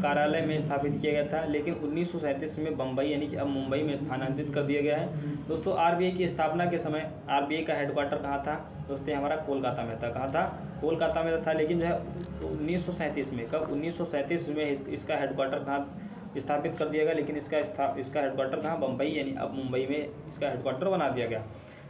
कार्यालय में स्थापित किया गया था, लेकिन 1937 में बम्बई यानी कि अब मुंबई में स्थानांतरित कर दिया गया है। दोस्तों आरबीआई की स्थापना के समय आरबीआई का हेडक्वार्टर कहाँ था? दोस्तों ये हमारा कोलकाता में था। कहाँ था? कोलकाता में था। लेकिन जो है 1937 में, कब? 1937 में इसका हेडक्वार्टर कहाँ स्थापित कर दिया गया, लेकिन इसका हेडक्वार्टर कहाँ? बम्बई यानी अब मुंबई में इसका हेडक्वार्टर बना दिया गया।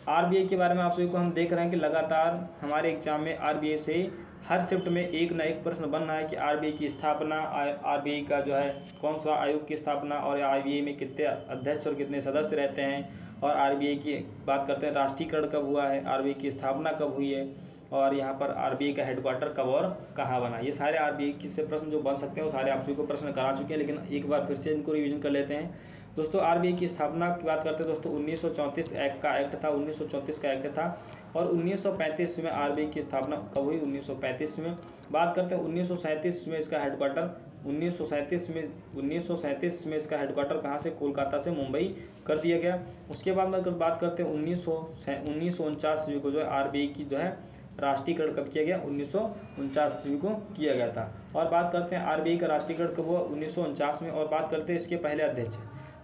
आरबीआई के बारे में आप सभी को हम देख रहे हैं कि लगातार हमारे एग्जाम में आरबीआई से हर शिफ्ट में एक ना एक प्रश्न बन रहा है कि आरबीआई की स्थापना, आरबीआई का जो है कौन सा आयोग की स्थापना, और आरबीआई में कितने अध्यक्ष और कितने सदस्य रहते हैं, और आरबीआई की बात करते हैं राष्ट्रीयकरण कब हुआ है, आरबीआई की स्थापना कब हुई है, और यहाँ पर आरबीआई का हेडक्वार्टर कब और कहाँ बना। ये सारे आरबीआई की से प्रश्न जो बन सकते हैं वो सारे आप सभी को प्रश्न करा चुके हैं, लेकिन एक बार फिर से इनको रिवीजन कर लेते हैं। दोस्तों आरबीआई की स्थापना की बात करते हैं दोस्तों 1934 का एक्ट था, 1934 का एक्ट था। और 1935 में आरबीआई की स्थापना कब हुई? 1935 में। बात करते हैं 1937 में इसका हेडक्वार्टर, 1937 में इसका हेडक्वार्टर कहाँ से? कोलकाता से मुंबई कर दिया गया। उसके बाद में अगर बात करते हैं 1949 को जो है आरबीआई की जो है राष्ट्रीयकरण कब किया गया? 1949 को किया गया था। और बात करते हैं आरबीआई का राष्ट्रीयकरण कब हुआ? 1949 में। और बात करते हैं इसके पहले अध्यक्ष,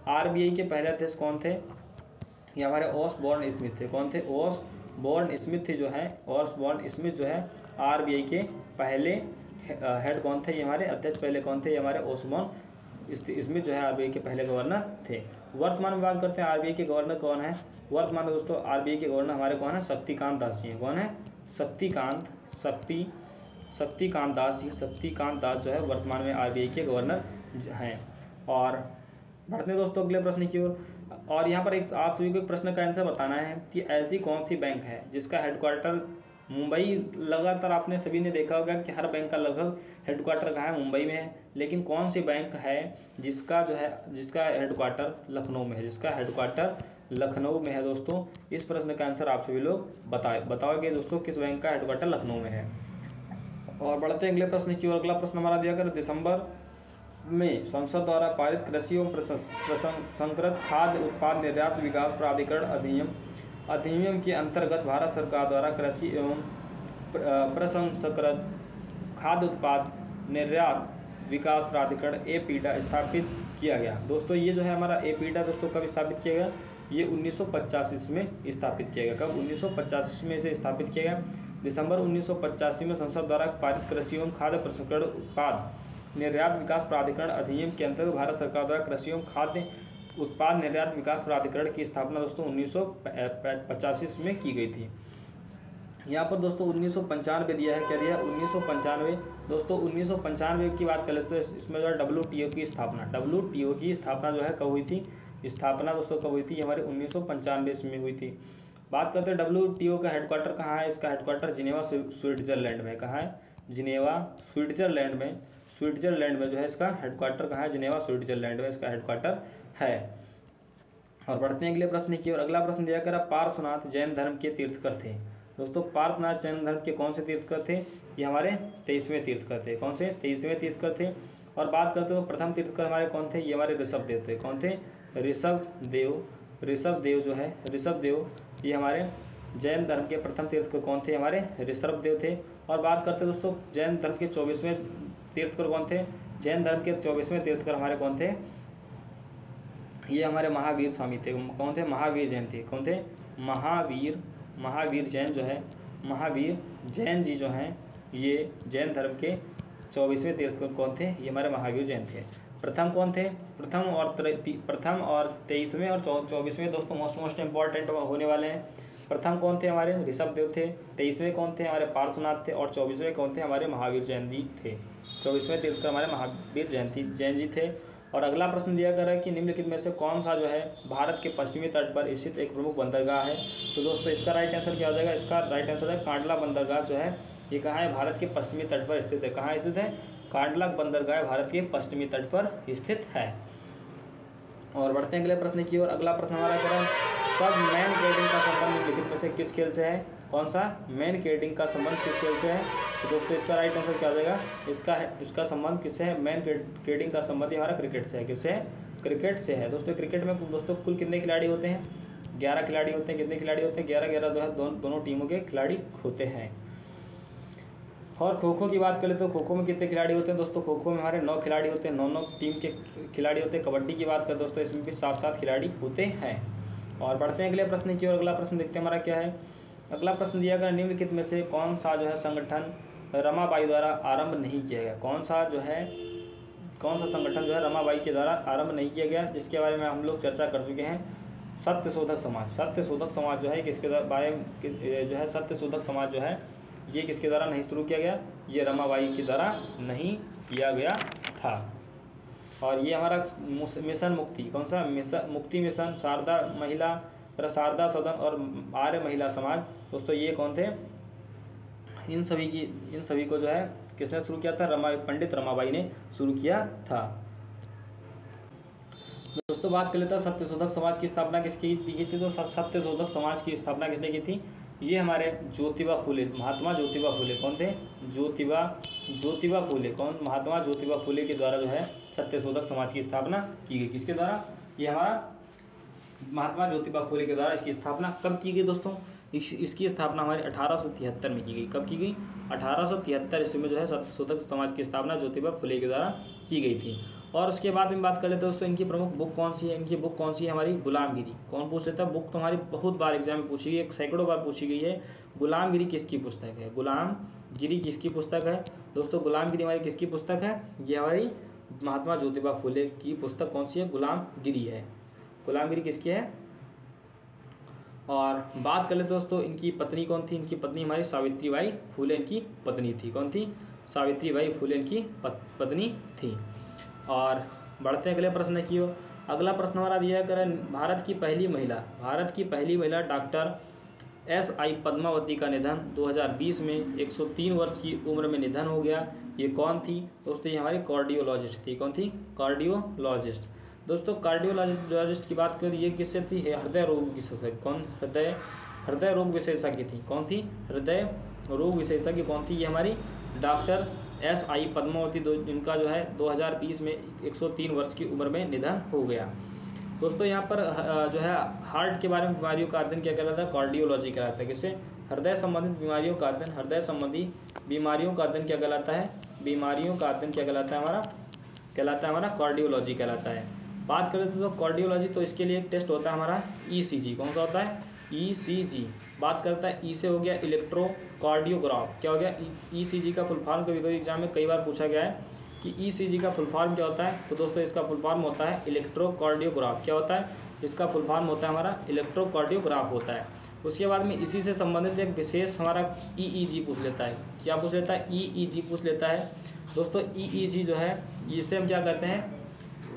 आरबीआई के पहले अध्यक्ष कौन थे? ये हमारे ओसबॉर्न स्मिथ थे। कौन थे? ओसबॉर्न स्मिथ थे जो है, ओसबॉर्न स्मिथ जो है आरबीआई के पहले हेड कौन थे? ये हमारे अध्यक्ष पहले कौन थे? ये हमारे ओसबॉर्न स्मिथ जो है आरबीआई के पहले गवर्नर थे। वर्तमान में बात करते हैं आरबीआई के गवर्नर कौन है? वर्तमान में दोस्तों आरबीआई के गवर्नर हमारे कौन है? शक्तिकांत दास जी हैं। कौन है? शक्तिकांत दास जी। शक्तिकांत दास जो है वर्तमान में आरबीआई के गवर्नर हैं। और बढ़ते हैं दोस्तों अगले प्रश्न की ओर। और यहाँ पर एक आप सभी को एक प्रश्न का आंसर बताना है कि ऐसी कौन सी बैंक है जिसका हेडक्वार्टर मुंबई, लगातार आपने सभी ने देखा होगा कि हर बैंक का लगभग हेडक्वार्टर कहाँ है? मुंबई में है। लेकिन कौन सी बैंक है जिसका हेडक्वार्टर लखनऊ में है? जिसका हेडक्वार्टर लखनऊ में है दोस्तों। इस प्रश्न का आंसर आप सभी लोग बताओगे दोस्तों किस बैंक का हेडक्वार्टर लखनऊ में है। और बढ़ते हैं अगले प्रश्न की ओर। अगला प्रश्न हमारा दिया कर दिसंबर में संसद द्वारा पारित कृषि एवं प्रसंस्कृत खाद्य उत्पाद निर्यात विकास प्राधिकरण अधिनियम के अंतर्गत भारत सरकार द्वारा कृषि एवं प्रसंस्कृत खाद्य उत्पाद निर्यात विकास प्राधिकरण एपीडा स्थापित किया गया। दोस्तों ये जो है हमारा एपीडा दोस्तों कब स्थापित किया गया? ये 1985 में स्थापित किया गया। कब? 1985 में इसे स्थापित किया गया। दिसंबर 1985 में संसद द्वारा पारित कृषि एवं खाद्य प्रसंस्करण उत्पाद निर्यात विकास प्राधिकरण अधिनियम के अंतर्गत भारत सरकार द्वारा कृषि एवं खाद्य उत्पाद निर्यात विकास प्राधिकरण की स्थापना दोस्तों 1985 में की गई थी। यहाँ पर दोस्तों 1995 दिया है। क्या दिया? 1995। दोस्तों 1995 की बात कर लेते हैं, इसमें जो है WTO की स्थापना जो है कब हुई थी? स्थापना दोस्तों कब हुई थी? हमारे 1995 में हुई थी। बात करते हैं WTO का हेडक्वार्टर कहाँ है? इसका हेडक्वार्टर जिनेवा स्विट्जरलैंड में। कहाँ है? जिनेवा स्विट्जरलैंड में जो है इसका हेडक्वार्टर कहाँ है? जिनेवा स्विट्जरलैंड में इसका हेडक्वार्टर है। और बढ़ते हैं अगले प्रश्न की ओर। अगला प्रश्न दिया कर पार्श्वनाथ जैन धर्म के तीर्थकर थे। दोस्तों पार्श्वनाथ जैन धर्म के कौन से तीर्थकर थे? ये हमारे 23वें तीर्थकर थे। कौन से? 23वें तीर्थकर थे। और बात करते हो प्रथम तीर्थकर हमारे कौन थे? ये हमारे ऋषभदेव थे। कौन थे? ऋषभदेव जो है, ऋषभदेव ये हमारे जैन धर्म के प्रथम तीर्थकर कौन थे? हमारे ऋषभदेव थे। और बात करते हैं दोस्तों जैन धर्म के 24वें तीर्थकर कौन थे? जैन धर्म के 24वें तीर्थकर हमारे कौन थे? ये हमारे महावीर स्वामी थे। कौन थे? महावीर जैन थे। कौन थे? महावीर जैन जो है, महावीर जैन जी जो हैं ये जैन धर्म के 24वें तीर्थकर कौन थे? ये हमारे महावीर जैन थे। प्रथम कौन थे? प्रथम और 23वें और 24वें दोस्तों मोस्ट इंपॉर्टेंट होने वाले हैं। प्रथम कौन थे? हमारे ऋषभदेव थे। 23वें कौन थे? हमारे पार्श्वनाथ थे। और 24वें कौन थे? हमारे महावीर जैन जी थे। 24वें तीर्थकर हमारे महावीर जैन जी थे। और अगला प्रश्न दिया गया है कि निम्नलिखित में से कौन सा जो है भारत के पश्चिमी तट पर स्थित एक प्रमुख बंदरगाह है? तो दोस्तों इसका राइट आंसर क्या हो जाएगा? इसका राइट आंसर है कांडला बंदरगाह जो है ये कहाँ है? भारत के पश्चिमी तट पर स्थित है। कहाँ स्थित है? कांडला बंदरगाह भारत के पश्चिमी तट पर स्थित है। और बढ़ते हैं अगले प्रश्न की ओर। अगला प्रश्न हमारा क्या है? सब मैन केडिंग का संबंध निम्नलिखित में से किस खेल से है? कौन सा? मैन केडिंग का संबंध किस खेल से है? तो दोस्तों इसका राइट आंसर क्या हो जाएगा? इसका संबंध किससे है? मैन केडिंग का संबंध हमारा क्रिकेट से है। किससे? क्रिकेट से है। दोस्तों क्रिकेट में दोस्तों कुल कितने खिलाड़ी होते हैं? 11 खिलाड़ी होते हैं। कितने खिलाड़ी होते हैं? 11 जो है दोनों टीमों के खिलाड़ी होते हैं। और खो खो की बात करें तो खो खो में कितने खिलाड़ी होते हैं दोस्तों? खो खो में हमारे 9 खिलाड़ी होते हैं, 9 टीम के खिलाड़ी होते हैं। कबड्डी की बात करें दोस्तों, इसमें भी 7 खिलाड़ी होते हैं। और बढ़ते हैं अगले प्रश्न की ओर। अगला प्रश्न देखते हैं हमारा क्या है। अगला प्रश्न दिया गया, निम्नलिखित में से कौन सा जो है संगठन रमाबाई द्वारा आरंभ नहीं किया गया? कौन सा संगठन जो है रमाबाई के द्वारा आरंभ नहीं किया गया, जिसके बारे में हम लोग चर्चा कर चुके हैं? सत्यशोधक समाज। सत्यशोधक समाज जो है किसके बारे में जो है सत्यशोधक समाज जो है ये किसके द्वारा नहीं शुरू किया गया? ये रमाबाई के द्वारा नहीं किया गया था। और ये हमारा मिशन मुक्ति, कौन सा मुक्ति मिशन, शारदा सदन और आर्य महिला समाज, दोस्तों ये कौन थे? इन सभी को जो है किसने शुरू किया था? पंडित रमाबाई ने शुरू किया था। दोस्तों बात कर लेते हैं सत्यशोधक समाज की स्थापना किसकी की थी? तो सत्यशोधक समाज की स्थापना किसने की थी? ये हमारे ज्योतिबा फुले, महात्मा ज्योतिबा फुले। कौन थे? ज्योतिबा फुले। कौन? महात्मा ज्योतिबा फुले के द्वारा जो है सत्यशोधक समाज की स्थापना की गई। किसके द्वारा? ये हमारा महात्मा ज्योतिबा फुले के द्वारा इसकी स्थापना कब की गई दोस्तों? इसकी स्थापना हमारे 1873 में की गई। कब की गई? 1873 ईस्वी में जो है सत्यशोधक समाज की स्थापना ज्योतिबा फुले के द्वारा की गई थी। और उसके बाद में बात कर लेते हैं दोस्तों, इनकी प्रमुख बुक कौन सी है? इनकी बुक कौन सी है? हमारी गुलामगिरी। कौन पूछ लेता है? बुक तो हमारी बहुत बार एग्जाम में पूछी गई, सैकड़ों बार पूछी गई है। गुलामगिरी किसकी पुस्तक है? गुलामगिरी किसकी पुस्तक है दोस्तों? गुलामगिरी हमारी किसकी पुस्तक है? ये हमारी महात्मा ज्योतिबा फुले की पुस्तक कौन सी है? गुलामगिरी है। गुलामगिरी किसकी है? और बात कर लेते दोस्तों, इनकी पत्नी कौन थी? इनकी पत्नी हमारी सावित्रीबाई फुले इनकी पत्नी थी। कौन थी? सावित्रीबाई फुले इनकी पत्नी थी। और बढ़ते हैं अगले प्रश्न की ओर। अगला प्रश्न हमारा दिया है, भारत की पहली महिला डॉक्टर SI पद्मावती का निधन 2020 में 103 वर्ष की उम्र में निधन हो गया। ये कौन थी दोस्तों? ये हमारी कार्डियोलॉजिस्ट थी। कौन थी? कार्डियोलॉजिस्ट। दोस्तों कार्डियोलॉजिस्ट की बात करें, ये किससे थी? हृदय रोग विशेषज्ञ। कौन? हृदय रोग विशेषज्ञ थी। कौन थी? हृदय रोग विशेषज्ञ कौन थी? ये हमारी डॉक्टर SI पद्मावती, जिनका जो है 2020 में 103 वर्ष की उम्र में निधन हो गया। दोस्तों यहाँ पर जो है हार्ट के बारे में बीमारियों का अध्ययन क्या कहलाता है? कार्डियोलॉजी कहलाता है। किससे? हृदय संबंधित बीमारियों का अध्ययन, हृदय संबंधी बीमारियों का अध्ययन क्या कहलाता है? बीमारियों का अध्ययन क्या कहलाता है? हमारा कार्डियोलॉजी कहलाता है। बात करें तो कार्डियोलॉजी, तो इसके लिए एक टेस्ट होता है हमारा ECG। कौन सा होता है? ECG। बात करता है ई से हो गया इलेक्ट्रोकार्डियोग्राफ। क्या हो गया? ECG का फुल फॉर्म कभी एग्जाम में कई बार पूछा गया है कि ECG का फुल फॉर्म क्या होता है? तो दोस्तों इसका फुल फॉर्म होता है इलेक्ट्रोकार्डियोग्राफ। क्या होता है? इसका फुल फॉर्म होता है हमारा इलेक्ट्रोकार्डियोग्राफ होता है। उसके बाद में इसी से संबंधित एक विशेष हमारा EEG पूछ लेता है। क्या पूछ लेता है? EEG पूछ लेता है। दोस्तों EEG जो है इसे हम क्या कहते हैं?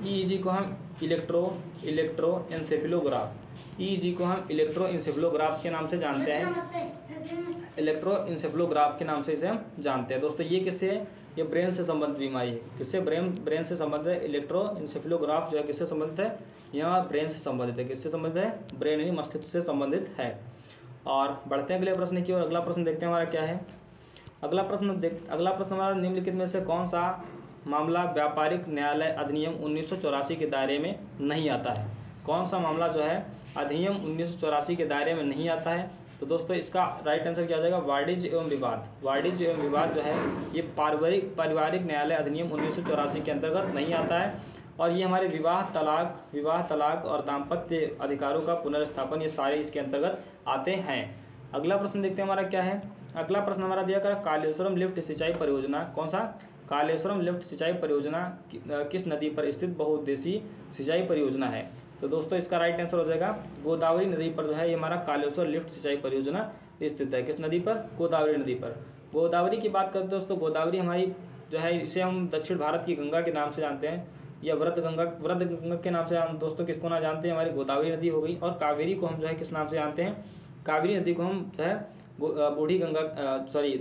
EEG को हम इलेक्ट्रोएन्सेफेलोग्राफ, EEG को हम इलेक्ट्रोएन्सेफेलोग्राफ के नाम से जानते हैं। इलेक्ट्रोएन्सेफेलोग्राफ के नाम से इसे हम जानते हैं। दोस्तों ये किससे है? ये ब्रेन से संबंधित बीमारी है। किससे? ब्रेन से संबंधित है। इलेक्ट्रोएन्सेफेलोग्राफ जो है किससे संबंधित है? यहाँ ब्रेन से संबंधित है। किससे संबंधित है? ब्रेन यानी मस्तिष्क से संबंधित है। और बढ़ते हैं अगले प्रश्न की ओर। अगला प्रश्न देखते हैं हमारा क्या है। अगला प्रश्न हमारा, निम्नलिखित में से कौन सा मामला व्यापारिक न्यायालय अधिनियम 1984 के दायरे में नहीं आता है? कौन सा मामला जो है अधिनियम 1984 के दायरे में नहीं आता है? तो दोस्तों इसका राइट आंसर क्या हो जाएगा? वाणिज्य एवं विवाद। वाणिज्य एवं विवाद जो है ये पारिवारिक न्यायालय अधिनियम 1984 के अंतर्गत नहीं आता है। और ये हमारे विवाह तलाक और दाम्पत्य अधिकारों का पुनर्स्थापन, ये सारे इसके अंतर्गत आते हैं। अगला प्रश्न देखते हैं हमारा क्या है। अगला प्रश्न हमारा दिया कर कालेश्वरम लिफ्ट सिंचाई परियोजना, कौन सा? कालेश्वरम लिफ्ट सिंचाई परियोजना किस नदी पर स्थित बहुउद्देशीय सिंचाई परियोजना है? तो दोस्तों इसका राइट आंसर हो जाएगा गोदावरी नदी पर जो है ये हमारा कालेश्वर लिफ्ट सिंचाई परियोजना स्थित है। किस नदी पर? गोदावरी नदी पर। गोदावरी की बात करते हैं दोस्तों, गोदावरी हमारी जो है इसे हम दक्षिण भारत की गंगा के नाम से जानते हैं, या वृद्ध गंगा के नाम से हम दोस्तों किसको ना जानते हैं? हमारी गोदावरी नदी हो गई। और कावेरी को हम जो है किस नाम से जानते हैं? कावेरी नदी को हम जो है बूढ़ी गंगा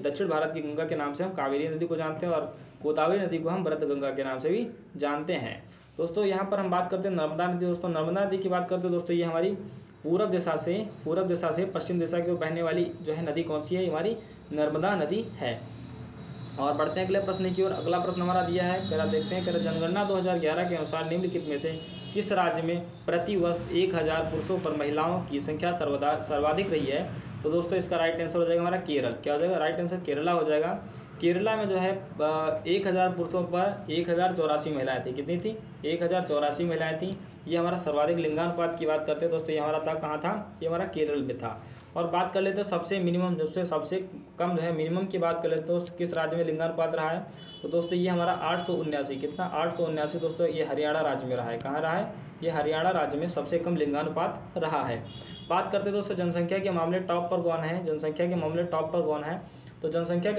दक्षिण भारत की गंगा के नाम से हम कावेरी नदी को जानते हैं, और गोदावरी नदी को हम वृद्ध गंगा के नाम से भी जानते हैं। दोस्तों यहाँ पर हम बात करते हैं नर्मदा नदी। दोस्तों नर्मदा नदी की बात करते हैं दोस्तों, ये हमारी पूर्व दिशा से पश्चिम दिशा की ओर बहने वाली जो है नदी कौन सी है? हमारी नर्मदा नदी है। और बढ़ते हैं अगले प्रश्न की ओर। अगला प्रश्न हमारा दिया है, करा देखते हैं। जनगणना 2011 के अनुसार निम्नलिखित में से किस राज्य में प्रति वर्ष 1000 पुरुषों पर महिलाओं की संख्या सर्वाधिक रही है? तो दोस्तों इसका राइट आंसर हो जाएगा हमारा केरल। क्या हो जाएगा? राइट आंसर केरला हो जाएगा। केरला में जो है 1000 पुरुषों पर 1084 महिलाएं थी। कितनी थी? 1084 महिलाएं थी। ये हमारा सर्वाधिक लिंगानुपात की बात करते हैं दोस्तों, ये हमारा था कहाँ था? ये हमारा केरल में था। और बात कर लेते हैं सबसे मिनिमम, सबसे कम जो है मिनिमम की बात कर लेते हैं दोस्त, किस राज्य में लिंगानुपात रहा है? तो दोस्तों ये हमारा 879, कितना? 879 दोस्तों, ये हरियाणा राज्य में रहा है। कहाँ रहा है? ये हरियाणा राज्य में सबसे कम लिंगानुपात रहा है। बात करते हैं दोस्तों जनसंख्या के मामले टॉप पर कौन है? जनसंख्या के मामले टॉप पर कौन है? तो जनसंख्या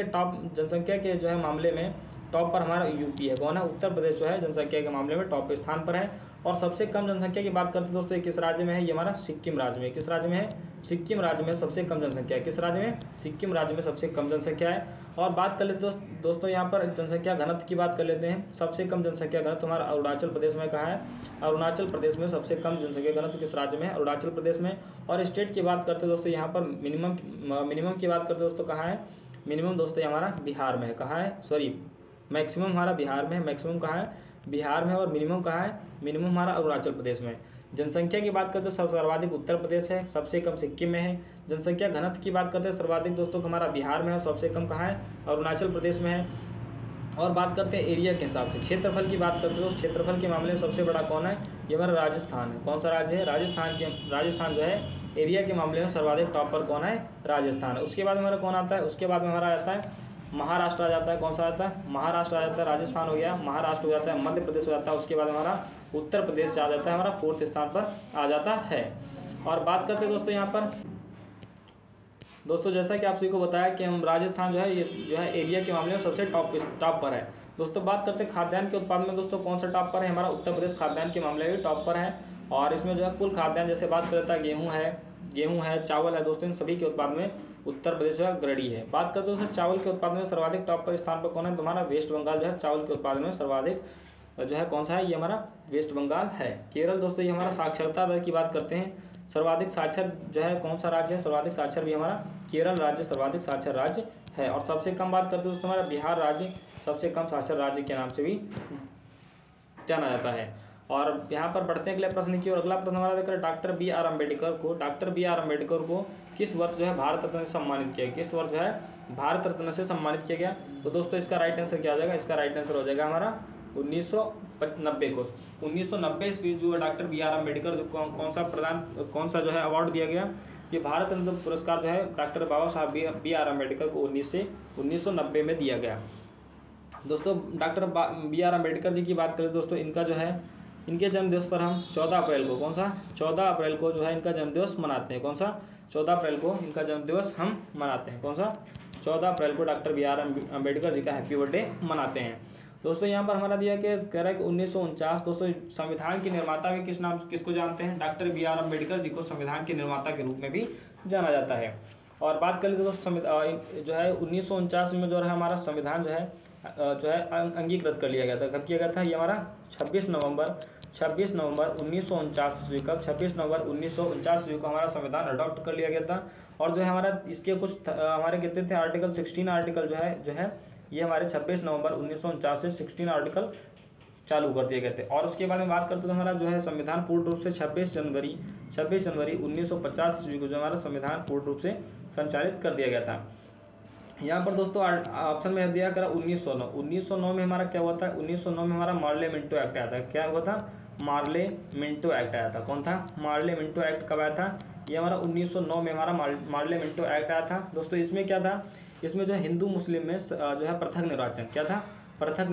के जो है मामले में टॉप पर हमारा यूपी है। कौन है? उत्तर प्रदेश जो है जनसंख्या के मामले में टॉप स्थान पर है। और सबसे कम जनसंख्या की बात करते हैं दोस्तों, किस राज्य में है? ये हमारा सिक्किम राज्य में। किस राज्य में है? सिक्किम राज्य में सबसे कम जनसंख्या है। किस राज्य में? सिक्किम राज्य में सबसे कम जनसंख्या है। और बात कर लेते दोस्तों यहाँ पर जनसंख्या घनत्व की बात कर लेते हैं। सबसे कम जनसंख्या घनत्व हमारा अरुणाचल प्रदेश में कहाँ है? अरुणाचल प्रदेश में सबसे कम जनसंख्या घनत्व किस राज्य में है? अरुणाचल प्रदेश में। और स्टेट की बात करते दोस्तों, यहाँ पर मिनिमम की बात करते दोस्तों, कहाँ है? मिनिमम दोस्तों हमारा बिहार में है। कहाँ है? सॉरी, मैक्सिमम हमारा बिहार में है। मैक्सिमम कहाँ है? बिहार में। और मिनिमम कहाँ है? मिनिमम हमारा अरुणाचल प्रदेश में। जनसंख्या की बात करते हैं सर्वाधिक उत्तर प्रदेश है, सबसे कम सिक्किम में है। जनसंख्या घनत्व की बात करते हैं सर्वाधिक दोस्तों हमारा बिहार में है, सबसे कम कहाँ है? अरुणाचल प्रदेश में है। और बात करते हैं एरिया के हिसाब से, क्षेत्रफल की बात करते हैं तो क्षेत्रफल के मामले में सबसे बड़ा कौन है? ये हमारा राजस्थान है। कौन सा राज्य है? राजस्थान जो है एरिया के मामले में सर्वाधिक टॉप पर कौन है? राजस्थान है। उसके बाद हमारा कौन आता है? उसके बाद में हमारा आता है महाराष्ट्र आ जाता है। कौन सा आता है? महाराष्ट्र आ जाता है। राजस्थान हो गया, महाराष्ट्र हो जाता है, मध्य प्रदेश हो जाता है। उसके बाद हमारा उत्तर प्रदेश आ जाता है, हमारा 4th स्थान पर आ जाता है। और बात करते हैं दोस्तों यहाँ पर दोस्तों, जैसा कि आप सभी को बताया कि हम राजस्थान जो है ये जो है एरिया के मामले में सबसे टॉप पर है। दोस्तों बात करते हैं खाद्यान्न के उत्पादन में दोस्तों, कौन सा टॉप पर है? हमारा उत्तर प्रदेश खाद्यान्न के मामले में टॉप पर है। और इसमें जो है कुल खाद्यान्न जैसे बात करता है गेहूँ है, चावल है दोस्तों, इन सभी के उत्पादन में उत्तर प्रदेश जो है अग्रणी है। बात करते हैं दोस्तों चावल के उत्पादन में सर्वाधिक टॉप पर स्थान पर कौन है? तुम्हारा वेस्ट बंगाल जो है चावल के उत्पादन में सर्वाधिक जो है कौन सा है? ये हमारा वेस्ट बंगाल है। केरल दोस्तों, ये हमारा साक्षरता दर की बात करते हैं, सर्वाधिक साक्षर जो है कौन सा राज्य है? सर्वाधिक साक्षर भी हमारा केरल राज्य सर्वाधिक साक्षर राज्य है। और सबसे कम बात करते हैं दोस्तों हमारा बिहार राज्य सबसे कम साक्षर राज्य के नाम से भी जाना जाता है। और यहाँ पर बढ़ते हैं अगले प्रश्न की ओर। अगला प्रश्न हमारा देखकर डॉक्टर बी आर अम्बेडकर को किस वर्ष जो है भारत रत्न से सम्मानित किया गया? किस वर्ष जो है भारत रत्न से सम्मानित किया गया? तो दोस्तों इसका राइट आंसर क्या हो जाएगा? इसका राइट आंसर हो जाएगा हमारा 1990 को। 1990 ईस्वी जो डॉक्टर बी आर अम्बेडकर कौन सा जो है अवार्ड दिया गया? ये भारत रत्न पुरस्कार जो है डॉक्टर बाबा साहब बी आर अम्बेडकर को 1990 में दिया गया। दोस्तों doctor B are Ambedkar ji की बात करें दोस्तों, इनका जो है इनके जन्मदिवस पर हम 14 अप्रैल को, कौन सा? 14 अप्रैल को जो है इनका जन्मदिवस मनाते हैं। कौन सा? 14 अप्रैल को इनका जन्मदिवस हम मनाते हैं। कौन सा? 14 अप्रैल को doctor B are Ambedkar ji का हैप्पी बर्थडे मनाते हैं। दोस्तों यहाँ पर हमारा दिया कि कह रहा है कि 1949 दोस्तों संविधान के निर्माता भी किसको जानते हैं? Doctor B are Ambedkar ji को संविधान के निर्माता के रूप में भी जाना जाता है। और बात कर लेते दोस्तों जो है 1949 में जो है हमारा संविधान जो है अंगीकृत कर लिया गया था। कब किया गया था? ये हमारा 26 नवंबर 1949 ईस्वी का 26 नवंबर 1949 ईस्वी को हमारा संविधान अडॉप्ट कर लिया गया था। और जो है हमारा इसके कुछ हमारे कितने थे आर्टिकल? 16 आर्टिकल जो है ये हमारे 26 नवंबर 1949 से 16 आर्टिकल चालू कर दिए गए थे। और उसके बारे में बात करते तो हमारा जो है संविधान पूर्ण रूप से 26 जनवरी 1950 ईस्वी को जो हमारा संविधान पूर्ण रूप से संचालित कर दिया गया था। यहाँ पर दोस्तों ऑप्शन में दिया करा 1909 में हमारा क्या हुआ था? 1909 में हमारा मार्ले मिंटो एक्ट आया था। क्या हुआ था? मार्ले मिंटो एक्ट आया था। कौन था? मार्ले मिंटो एक्ट कब आया था? ये हमारा 1909 में हमारा मार्ले मिंटो एक्ट आया था। दोस्तों इसमें क्या था? इसमें जो है हिंदू मुस्लिम में जो है पृथक निर्वाचन, क्या था? पृथक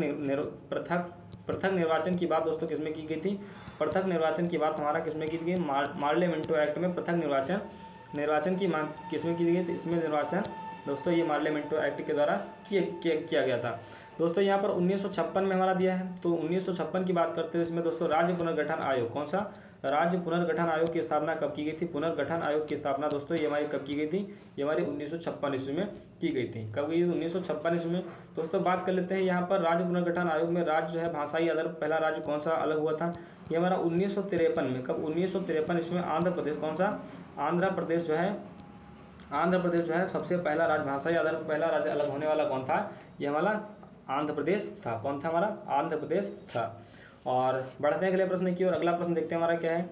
निर्वाचन की बात दोस्तों किसमें की गई थी? पृथक निर्वाचन की बात हमारा किसमें की गई? मार्ले मिंटो एक्ट में पृथक निर्वाचन की मांग किसमें की गई थी? इसमें निर्वाचन दोस्तों ये मार्ले मिंटो एक्ट के द्वारा किया गया था। दोस्तों यहाँ पर 1956 में हमारा दिया है, तो 1956 की बात करते हैं इसमें दोस्तों राज्य पुनर्गठन आयोग, कौन सा? राज्य पुनर्गठन आयोग की स्थापना कब की गई थी? पुनर्गठन आयोग की स्थापना दोस्तों ये हमारी कब की गई थी? ये हमारी 1956 ईस्वी में की गई थी। कब गई? 1956 ईस्वी में। दोस्तों बात कर लेते हैं यहाँ पर राज्य पुनर्गठन आयोग में राज्य जो है भाषाई आधार पहला राज्य कौन सा अलग हुआ था? ये हमारा 1953 में। कब? 1953 ईस्वी में आंध्र प्रदेश, कौन सा? आंध्र प्रदेश जो है सबसे पहला राज्य भाषाई आधार पहला राज्य अलग होने वाला कौन था? ये हमारा आंध्र प्रदेश था। कौन था? हमारा आंध्र प्रदेश था। और बढ़ते हैं अगले प्रश्न की ओर। अगला प्रश्न देखते हैं हमारा क्या है।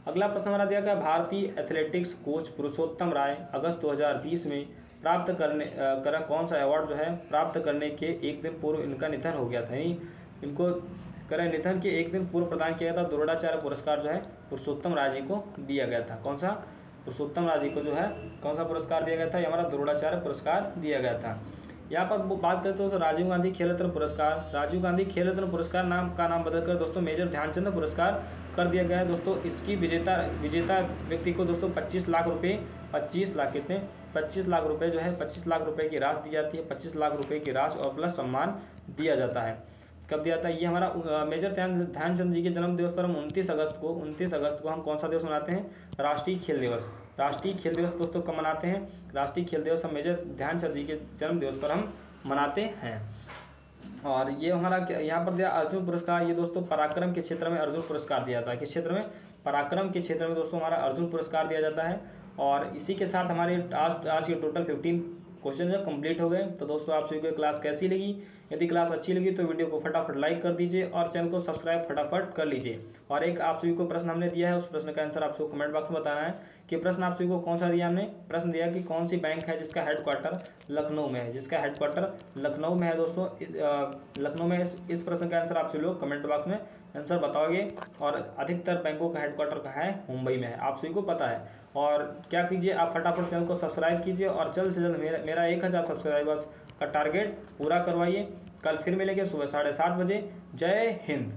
अगला प्रश्न हमारा दिया गया भारतीय एथलेटिक्स कोच पुरुषोत्तम राय अगस्त 2020 में प्राप्त करा कौन सा अवार्ड जो है प्राप्त करने के एक दिन पूर्व इनका निधन हो गया था, यानी इनको करें निधन के एक दिन पूर्व प्रदान किया गया था। द्रोणाचार्य पुरस्कार जो है पुरुषोत्तम राज जी को दिया गया था। कौन सा? पुरुषोत्तम राज जी को जो है कौन सा पुरस्कार दिया गया था? ये हमारा द्रोणाचार्य पुरस्कार दिया गया था। यहाँ पर वो बात करते हो तो राजीव गांधी खेल रत्न पुरस्कार, राजीव गांधी खेल रत्न पुरस्कार नाम बदलकर दोस्तों मेजर ध्यानचंद पुरस्कार कर दिया गया है दोस्तों। इसकी विजेता व्यक्ति को दोस्तों 25 लाख रुपये 25 लाख कितने 25 लाख रुपये जो है 25 लाख रुपये की राशि दी जाती है। 25 लाख रुपये की राशि और प्लस सम्मान दिया जाता है। कब दिया जाता है? ये हमारा मेजर ध्यानचंद जी के जन्म दिवस पर हम 29 अगस्त को हम कौन सा दिवस मनाते हैं? राष्ट्रीय खेल दिवस। राष्ट्रीय खेल दिवस दोस्तों कब मनाते हैं? राष्ट्रीय खेल दिवस हम मेजर ध्यानचंद जी के जन्म दिवस पर हम मनाते हैं। और ये हमारा यहाँ पर दिया अर्जुन पुरस्कार, ये दोस्तों पराक्रम के क्षेत्र में अर्जुन पुरस्कार दिया जाता है। किस क्षेत्र में? पराक्रम के क्षेत्र में दोस्तों हमारा अर्जुन पुरस्कार दिया जाता है। और इसी के साथ हमारे आज के टोटल 15 क्वेश्चन जो कंप्लीट हो गए। तो दोस्तों आप सभी को क्लास कैसी लगी? यदि क्लास अच्छी लगी तो वीडियो को फटाफट लाइक कर दीजिए और चैनल को सब्सक्राइब फटाफट कर लीजिए। और एक आप सभी को प्रश्न हमने दिया है, उस प्रश्न का आंसर आप सबको कमेंट बॉक्स में बताना है कि प्रश्न आप सभी को कौन सा दिया। हमने प्रश्न दिया कि कौन सी बैंक है जिसका हेडक्वार्टर लखनऊ में है, जिसका हेडक्वार्टर लखनऊ में है दोस्तों। लखनऊ में इस प्रश्न का आंसर आप सभी लोग कमेंट बॉक्स में आंसर बताओगे। और अधिकतर बैंकों का हेडक्वार्टर कहाँ है? मुंबई में है, आप सभी को पता है। और क्या कीजिए, आप फटाफट चैनल को सब्सक्राइब कीजिए और जल्द से जल्द मेरा 1000 सब्सक्राइबर्स का टारगेट पूरा करवाइए। कल फिर मिलेंगे सुबह 7:30 बजे। जय हिंद।